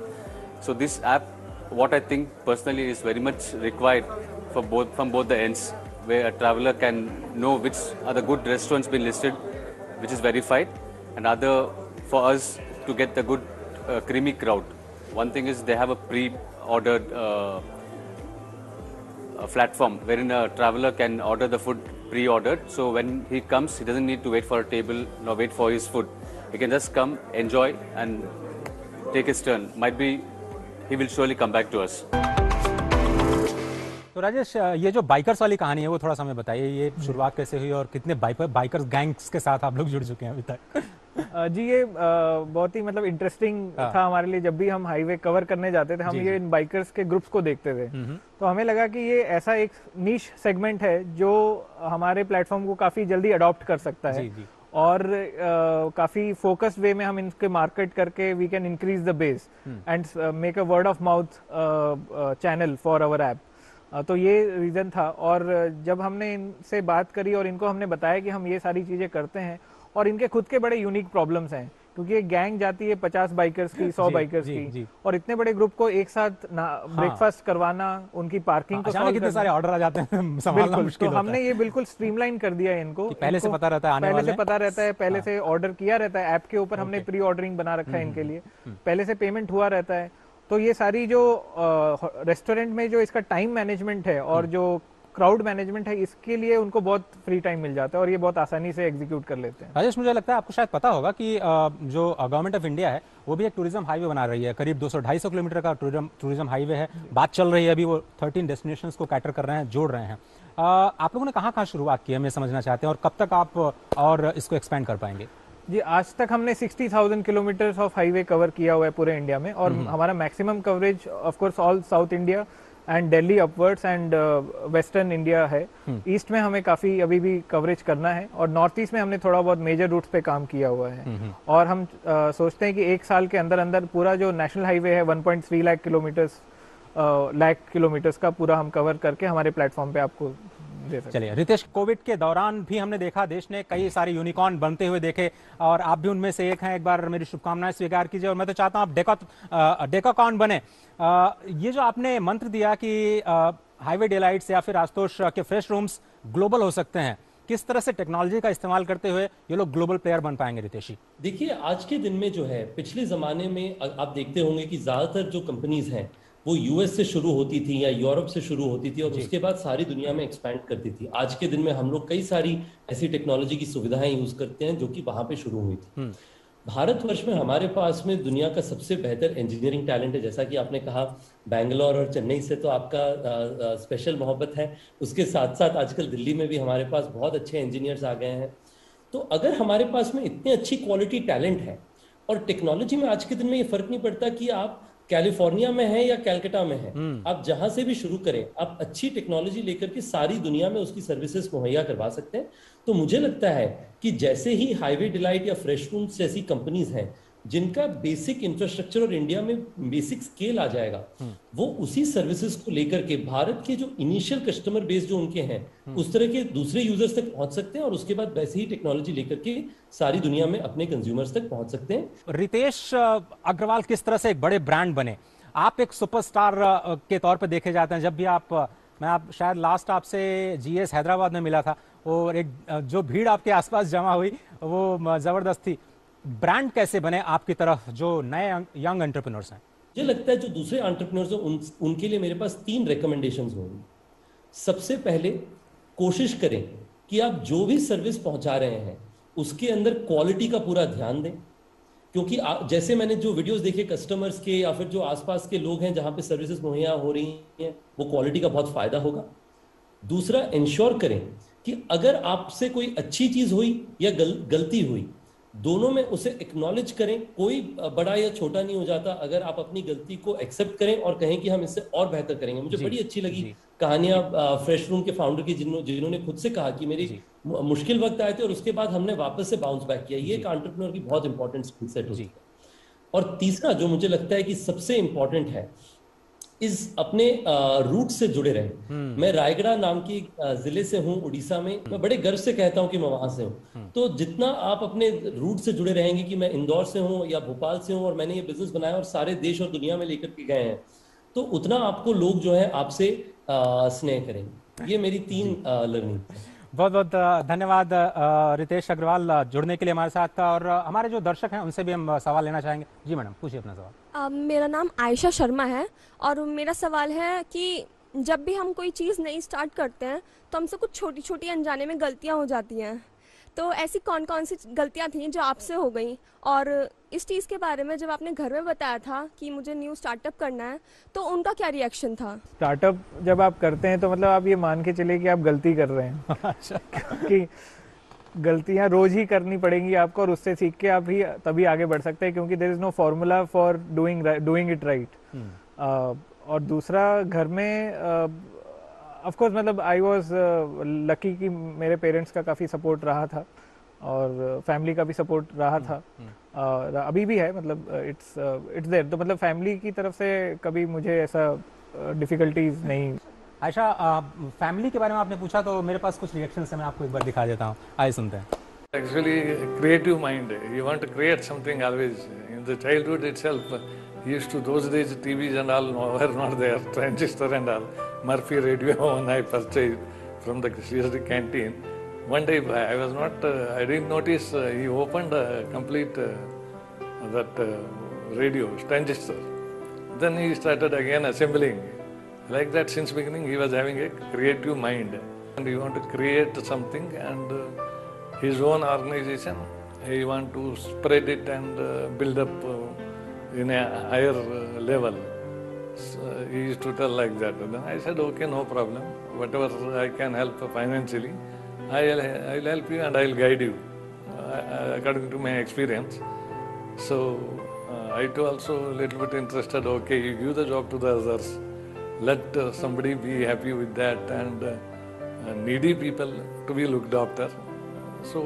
So this app, what I think personally is very much required for from both the ends, where a traveler can know which are the good restaurants being listed, which is verified, and other for us to get the good creamy crowd. One thing is they have a pre-ordered platform wherein a traveler can order the food pre-ordered. So when he comes, he doesn't need to wait for a table nor wait for his food. He can just come, enjoy, and take his turn. Might be he will surely come back to us. तो राजेश, ये जो bikers वाली कहानी है वो थोड़ा सा हमें बताइए। ये शुरुआत कैसे हुई और कितने बाइकर्स गैंग्स के साथ आप लोग जुड़ चुके हैं अभी तक? जी, ये बहुत ही मतलब इंटरेस्टिंग था हमारे लिए। जब भी हम हाईवे कवर करने जाते थे हम ये इन बाइकर्स के ग्रुप्स को देखते थे, तो हमें लगा कि ये ऐसा एक नीश सेगमेंट है जो हमारे प्लेटफॉर्म को काफी जल्दी अडॉप्ट कर सकता है और काफी फोकस्ड वे में हम इनके मार्केट करके we can increase the base and make a word of mouth channel for our app. तो ये रीजन था। और जब हमने इनसे बात करी और इनको हमने बताया कि हम ये सारी चीजें करते हैं और इनके खुद के बड़े यूनिक प्रॉब्लम्स हैं, क्योंकि एक गैंग जाती है 50 बाइकर्स की, 100 बाइकर्स की, और इतने बड़े ग्रुप को एक साथ ब्रेकफास्ट करवाना, उनकी पार्किंग को सॉल्व कितने सारे ऑर्डर आ जाते हैं, संभालना मुश्किल तो हमने ये बिल्कुल स्ट्रीमलाइन कर दिया है इनको। पहले से पता रहता है आने वाले, पहले से पता रहता है, पहले से ऑर्डर किया रहता है, ऐप के ऊपर हमने प्री ऑर्डरिंग बना रखा है इनके लिए, पहले से पेमेंट हुआ रहता है। तो ये सारी जो रेस्टोरेंट में जो इसका टाइम मैनेजमेंट है और जो क्राउड मैनेजमेंट है, इसके लिए उनको बहुत फ्री टाइम मिल जाता है और ये बहुत आसानी से एग्जीक्यूट कर लेते हैं। राजेश, मुझे लगता है आपको शायद पता होगा कि जो गवर्नमेंट ऑफ इंडिया है वो भी एक टूरिज्म हाईवे बना रही है, करीब 200-250 किलोमीटर का टूरिज्म हाईवे है। बात चल रही है अभी, वो 13 डेस्टिनेशंस को कैटर कर रहे हैं, जोड़ रहे हैं। आप लोगों ने कहाँ शुरुआत की है, हमें समझना चाहते हैं, और कब तक आप और इसको एक्सपेंड कर पाएंगे? जी, आज तक हमने 60,000 किलोमीटर ऑफ हाईवे कवर किया हुआ है पूरे इंडिया में, और हमारा maximum coverage of course all south India and Delhi upwards and western India है। ईस्ट में हमें काफ़ी अभी भी कवरेज करना है, और नॉर्थ ईस्ट में हमने थोड़ा बहुत मेजर रूट्स पे काम किया हुआ है। और हम सोचते हैं कि एक साल के अंदर अंदर पूरा जो नेशनल हाईवे है 1.3 लाख किलोमीटर्स का पूरा हम कवर करके हमारे प्लेटफॉर्म पे आपको दे सकते। चलिए रितेश, कोविड के दौरान भी हमने देखा देश ने कई सारे यूनिकॉर्न बनते हुए देखे, और आप भी उनमें से एक हैं। एक बार मेरी शुभकामनाएं स्वीकार कीजिए, और मैं तो चाहता हूं आप डेकाकॉन बने। ये जो आपने मंत्र दिया कि हाईवे डिलाइट्स या फिर आशुतोष के फ्रेश रूम्स ग्लोबल हो सकते हैं, किस तरह से टेक्नोलॉजी का इस्तेमाल करते हुए ये लोग ग्लोबल प्लेयर बन पाएंगे रितेश जी? देखिए, आज के दिन में जो है, पिछले जमाने में आप देखते होंगे कि ज्यादातर जो कंपनीज हैं वो यूएस से शुरू होती थी या यूरोप से शुरू होती थी, और उसके बाद सारी दुनिया में एक्सपैंड करती थी। आज के दिन में हम लोग कई सारी ऐसी टेक्नोलॉजी की सुविधाएं यूज करते हैं जो कि वहां पे शुरू हुई थी। भारतवर्ष में हमारे पास में दुनिया का सबसे बेहतर इंजीनियरिंग टैलेंट है। जैसा कि आपने कहा, बैंगलोर और चेन्नई से तो आपका स्पेशल मोहब्बत है, उसके साथ साथ आजकल दिल्ली में भी हमारे पास बहुत अच्छे इंजीनियर्स आ गए हैं। तो अगर हमारे पास में इतनी अच्छी क्वालिटी टैलेंट है, और टेक्नोलॉजी में आज के दिन में ये फर्क नहीं पड़ता कि आप कैलिफोर्निया में है या कैलकाटा में है, आप जहां से भी शुरू करें, आप अच्छी टेक्नोलॉजी लेकर के सारी दुनिया में उसकी सर्विसेज मुहैया करवा सकते हैं। तो मुझे लगता है कि जैसे ही हाईवे डिलाइट या फ्रेश रूम्स जैसी कंपनीज हैं जिनका बेसिक इंफ्रास्ट्रक्चर और इंडिया में बेसिक स्केल आ जाएगा, वो उसी सर्विसेज को लेकर के भारत के जो इनिशियल कस्टमर बेस जो उनके हैं उस तरह के दूसरे यूजर्स तक पहुंच सकते हैं, और उसके बाद वैसे ही टेक्नोलॉजी लेकर के सारी दुनिया में अपने कंज्यूमर्स तक पहुंच सकते हैं। रितेश अग्रवाल किस तरह से एक बड़े ब्रांड बने? आप एक सुपरस्टार के तौर पर देखे जाते हैं। जब भी मैं शायद लास्ट आपसे GS हैदराबाद में मिला था, और एक जो भीड़ आपके आसपास जमा हुई वो जबरदस्त थी। ब्रांड कैसे बने आपकी तरफ जो नए यंग एंटरप्रेन्योर्स हैं? मुझे लगता है जो दूसरे एंटरप्रेन्योर्स हैं उनके लिए मेरे पास 3 रिकमेंडेशंस होंगी। सबसे पहले, कोशिश करें कि आप जो भी सर्विस पहुंचा रहे हैं उसके अंदर क्वालिटी का पूरा ध्यान दें, क्योंकि जैसे मैंने जो वीडियोस देखे कस्टमर्स के या फिर जो आसपास के लोग हैं जहां पे सर्विसेज मुहैया हो रही हैं, वो क्वालिटी का बहुत फायदा होगा। दूसरा, इंश्योर करें कि अगर आपसे कोई अच्छी चीज हुई या गलती हुई, दोनों में उसे एक्नॉलेज करें। कोई बड़ा या छोटा नहीं हो जाता अगर आप अपनी गलती को एक्सेप्ट करें और कहें कि हम इससे और बेहतर करेंगे। मुझे बड़ी अच्छी लगी कहानियां फ्रेश रूम के फाउंडर की, जिन्होंने खुद से कहा कि मेरी मुश्किल वक्त आए थे और उसके बाद हमने वापस से बाउंस बैक किया। ये एक एंटरप्रेन्योर की बहुत इंपॉर्टेंट स्किल सेट होती है। और तीसरा जो मुझे लगता है कि सबसे इंपॉर्टेंट है, इस अपने रूट से जुड़े रहे। मैं रायगढ़ नाम की जिले से हूँ उड़ीसा में, मैं बड़े गर्व से कहता हूँ कि मैं वहां से हूँ। तो जितना आप अपने रूट से जुड़े रहेंगे, कि मैं इंदौर से हूँ या भोपाल से हूँ और मैंने ये बिजनेस बनाया और सारे देश और दुनिया में लेकर के गए हैं, तो उतना आपको लोग जो है आपसे स्नेह करेंगे। ये मेरी 3 लर्निंग। बहुत बहुत धन्यवाद रितेश अग्रवाल जुड़ने के लिए हमारे साथ, और हमारे जो दर्शक हैं उनसे भी हम सवाल लेना चाहेंगे। जी मैडम, पूछिए अपना सवाल। मेरा नाम आयशा शर्मा है, और मेरा सवाल है कि जब भी हम कोई चीज़ नई स्टार्ट करते हैं तो हमसे कुछ छोटी छोटी अनजाने में गलतियां हो जाती हैं। तो ऐसी कौन कौन सी गलतियां थी जो आपसे हो गई, और इस चीज़ के बारे में जब आपने घर में बताया था कि मुझे न्यू स्टार्टअप करना है, तो उनका क्या रिएक्शन था? स्टार्टअप जब आप करते हैं तो मतलब आप ये मान के चले कि आप गलती कर रहे हैं। अच्छा। कि गलतियां रोज ही करनी पड़ेंगी आपको, और उससे सीख के आप ही तभी आगे बढ़ सकते हैं, क्योंकि there is no formula for doing it right. और दूसरा, घर में ऑफ कोर्स मतलब आई वाज लकी कि मेरे पेरेंट्स का काफ़ी सपोर्ट रहा था और फैमिली का भी सपोर्ट रहा था, अभी भी है, मतलब इट्स देयर। तो मतलब फैमिली की तरफ से कभी मुझे ऐसा डिफिकल्टीज नहीं। आयशा, फैमिली के बारे में आपने पूछा तो मेरे पास कुछ रिएक्शंस हैं, मैं आपको एक बार दिखा देता हूँ, आइए सुनते हैं। Actually, creative mind. You want to create something always. In the childhood itself, those days TVs and all were not there, transistor and all. Murphy radio when I purchased from the CSD canteen. One day I didn't notice, he opened a complete radio, transistor. Then he started again assembling. Like that, since beginning, he was having a creative mind. And he want to create something and his own organization, he want to spread it and build up in a higher level. So he used to tell like that. Then I said, okay, no problem. Whatever I can help financially, I'll help you and I'll guide you according to my experience. So I too also a little bit interested, okay, you give the job to the others. Let somebody be happy with that and needy people to be looked after. So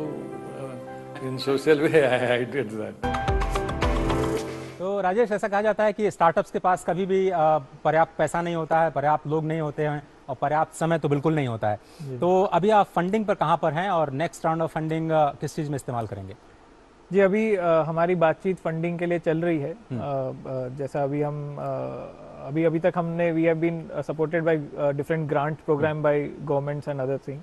in social way I did that. तो राजेश, ऐसा कहा जाता है कि startups के पास कभी भी पर्याप्त पैसा नहीं होता है, पर्याप्त लोग नहीं होते हैं और पर्याप्त समय तो बिल्कुल नहीं होता है। तो अभी आप फंडिंग पर कहाँ पर हैं और नेक्स्ट राउंड ऑफ फंडिंग किस चीज़ में इस्तेमाल करेंगे? जी, अभी हमारी बातचीत फंडिंग के लिए चल रही है। जैसा अभी हम अभी तक हमने we have been supported by different grant program by governments and other thing.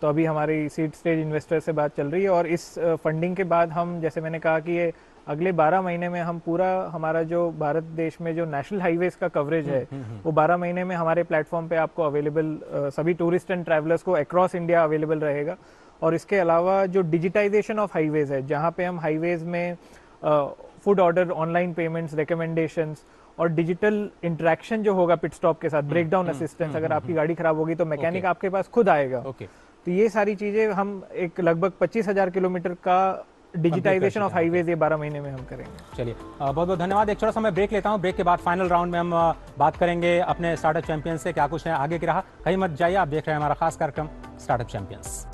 तो अभी हमारी सीड स्टेज इन्वेस्टर से बात चल रही है और इस फंडिंग के बाद हम, जैसे मैंने कहा कि ये अगले 12 महीने में हम पूरा हमारा जो भारत देश में जो नेशनल हाईवेज का कवरेज है वो 12 महीने में हमारे प्लेटफॉर्म पे आपको अवेलेबल, सभी टूरिस्ट एंड ट्रैवलर्स को अक्रॉस इंडिया अवेलेबल रहेगा। और इसके अलावा जो डिजिटाइजेशन ऑफ हाईवेज है, जहाँ पे हम हाईवेज में food order, online payments, recommendations और डिजिटल इंटरेक्शन जो होगा पिट स्टॉप के साथ, ब्रेकडाउन असिस्टेंस, अगर आपकी गाड़ी खराब होगी तो मैकेनिक आपके पास खुद आएगा। तो ये सारी चीजें हम एक लगभग 25,000 किलोमीटर का डिजिटाइजेशन ऑफ हाईवेज ये 12 महीने में हम करेंगे। चलिए, बहुत बहुत धन्यवाद। एक छोटा सा मैं ब्रेक लेता हूं। ब्रेक के बाद फाइनल राउंड में हम बात करेंगे अपने स्टार्टअप चैंपियन से, क्या कुछ है आगे की राह। कहीं मत जाइए, आप देख रहे हैं हमारा खास कार्यक्रम स्टार्टअप चैंपियंस।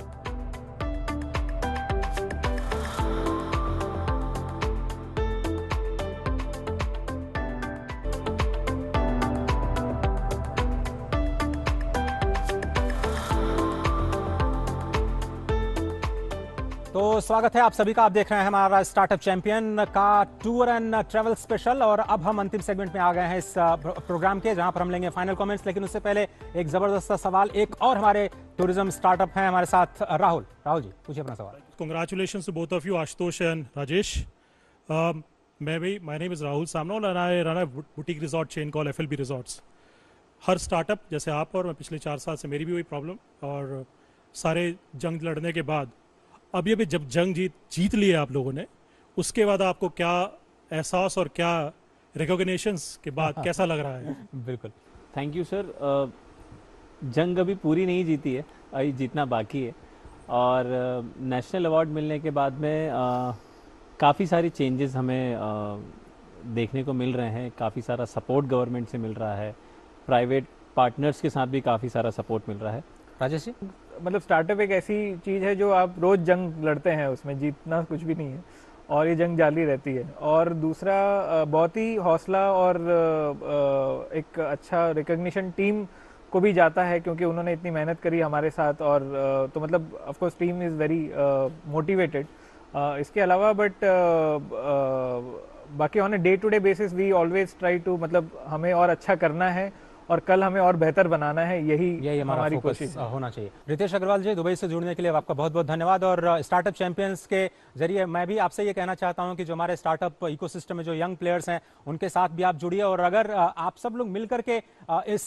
तो स्वागत है आप सभी का। आप देख रहे हैं हमारा स्टार्टअप चैंपियन का टूर एंड ट्रैवल स्पेशल और अब हम अंतिम सेगमेंट में आ गए हैं इस प्रोग्राम के, जहां पर हम लेंगे फाइनल कमेंट्स। लेकिन उससे पहले एक जबरदस्त सवाल, एक और हमारे टूरिज्म स्टार्टअप हैं हमारे साथ, राहुल जी पूछिए अपना सवाल। Congratulations to both of you, Ashutosh and Rajesh. My name is Rahul Samnol and I run a boutique resort chain called FLB Resorts. Her startup जैसे आप और मैं, पिछले 4 साल से मेरी भी वही प्रॉब्लम, और सारे जंग लड़ने के बाद अब ये भी जब जंग जीत ली है आप लोगों ने, उसके बाद आपको क्या एहसास और क्या रिकॉग्निशंस के बाद कैसा लग रहा है? बिल्कुल, थैंक यू सर। जंग अभी पूरी नहीं जीती है, अभी जीतना बाकी है और नेशनल अवार्ड मिलने के बाद में काफ़ी सारी चेंजेस हमें देखने को मिल रहे हैं। काफ़ी सारा सपोर्ट गवर्नमेंट से मिल रहा है, प्राइवेट पार्टनर्स के साथ भी काफ़ी सारा सपोर्ट मिल रहा है। राजेश जी, मतलब स्टार्टअप एक ऐसी चीज़ है जो आप रोज़ जंग लड़ते हैं, उसमें जीतना कुछ भी नहीं है और ये जंग जारी रहती है। और दूसरा, बहुत ही हौसला और एक अच्छा रिकग्निशन टीम को भी जाता है क्योंकि उन्होंने इतनी मेहनत करी हमारे साथ। और तो मतलब of course team is very motivated. इसके अलावा बट बाकी on a day to day basis we always try to, मतलब हमें और अच्छा करना है और कल हमें और बेहतर बनाना है, यही हमारी कोशिश होना चाहिए। रितेश अग्रवाल जी, दुबई से जुड़ने के लिए आपका बहुत बहुत धन्यवाद। और स्टार्टअप चैंपियंस के जरिए मैं भी आपसे ये कहना चाहता हूं कि जो हमारे स्टार्टअप इकोसिस्टम में जो यंग प्लेयर्स हैं उनके साथ भी आप जुड़िए और अगर आप सब लोग मिलकर के इस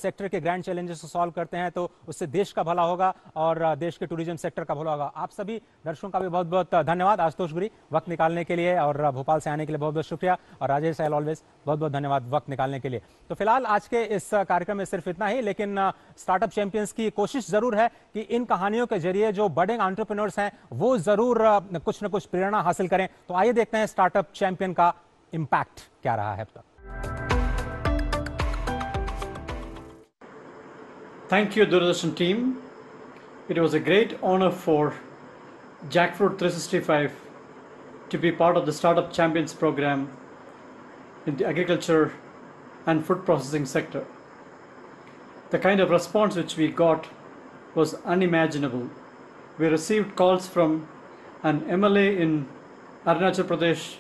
सेक्टर के ग्रैंड चैलेंजेस को सॉल्व करते हैं तो उससे देश का भला होगा और देश के टूरिज्म सेक्टर का भला होगा। आप सभी दर्शकों का भी बहुत बहुत धन्यवाद आशुतोष गिरी वक्त निकालने के लिए और भोपाल से आने के लिए बहुत बहुत शुक्रिया। और राजेश एल ऑलवेज बहुत बहुत धन्यवाद वक्त निकालने के लिए। तो फिलहाल आज के इस कार्यक्रम में सिर्फ इतना ही, लेकिन स्टार्टअप चैंपियंस की कोशिश जरूर है कि इन कहानियों के जरिए जो बड़े एंटरप्रेन्योर्स हैं वो जरूर कुछ न कुछ प्रेरणा हासिल करें। तो आइए देखते हैं स्टार्टअप चैंपियन का इंपैक्ट क्या रहा है अब तक। Thank you, Doordarshan team. It was a great honor for Jackfruit 365 to be part of the Startup Champions program in the agriculture and food processing sector. The kind of response which we got was unimaginable. we received calls from an MLA in Arunachal Pradesh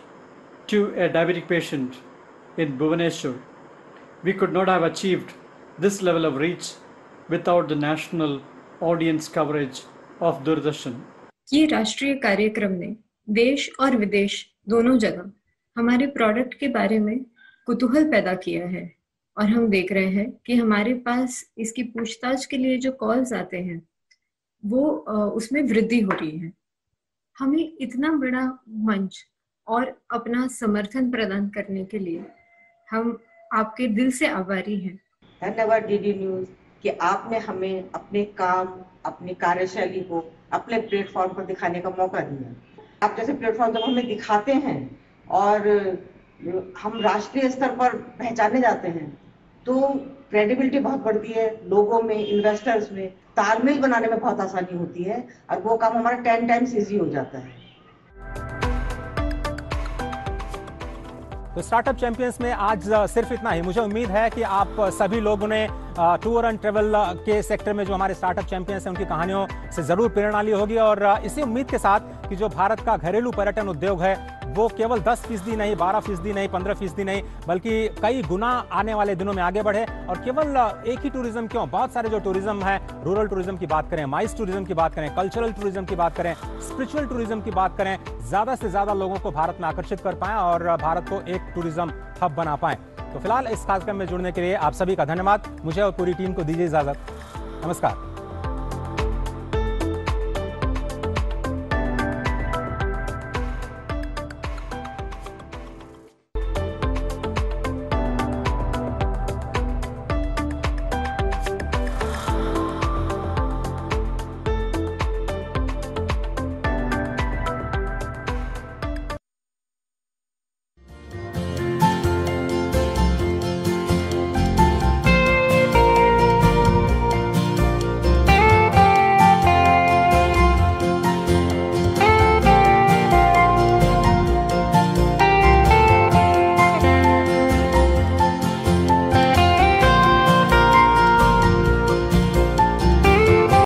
to a diabetic patient in Bhubaneswar. We could not have achieved this level of reach without the national audience coverage of Doordarshan. ये राष्ट्रीय कार्यक्रम ने देश और विदेश दोनों जगह हमारे प्रोडक्ट के बारे में कुतूहल पैदा किया है और हम देख रहे हैं कि हमारे पास इसकी पूछताछ के लिए जो कॉल्स आते हैं वो उसमें वृद्धि हो रही है। हमें इतना बड़ा मंच और अपना समर्थन प्रदान करने के लिए हम आपके दिल से आभारी हैं। धन्यवाद डीडी न्यूज़ कि आपने हमें अपने काम, अपनी कार्यशैली को अपने प्लेटफॉर्म पर दिखाने का मौका दिया। आप जैसे प्लेटफॉर्म जब हमें दिखाते हैं और हम राष्ट्रीय स्तर पर पहचाने जाते हैं तो क्रेडिबिलिटी बहुत बढ़ती है, लोगों में, इन्वेस्टर्स में तालमेल बनाने में बहुत आसानी होती है और वो काम हमारा 10 टाइम्स ईजी हो जाता है। तो स्टार्टअप चैंपियंस में आज सिर्फ इतना ही। मुझे उम्मीद है कि आप सभी लोगों ने टूर एंड ट्रेवल के सेक्टर में जो हमारे स्टार्टअप चैंपियंस हैं उनकी कहानियों से जरूर प्रेरणा ली होगी और इसी उम्मीद के साथ कि जो भारत का घरेलू पर्यटन उद्योग है वो केवल 10% नहीं, 12% नहीं, 15% नहीं, बल्कि कई गुना आने वाले दिनों में आगे बढ़े। और केवल एक ही टूरिज्म क्यों, बहुत सारे जो टूरिज्म है, रूरल टूरिज्म की बात करें, माइस टूरिज्म की बात करें, कल्चरल टूरिज्म की बात करें, स्पिरिचुअल टूरिज्म की बात करें, ज्यादा से ज्यादा लोगों को भारत में आकर्षित कर पाएं और भारत को एक टूरिज्म हब बना पाएं। तो फिलहाल इस कार्यक्रम में जुड़ने के लिए आप सभी का धन्यवाद। मुझे और पूरी टीम को दीजिए इजाजत। नमस्कार।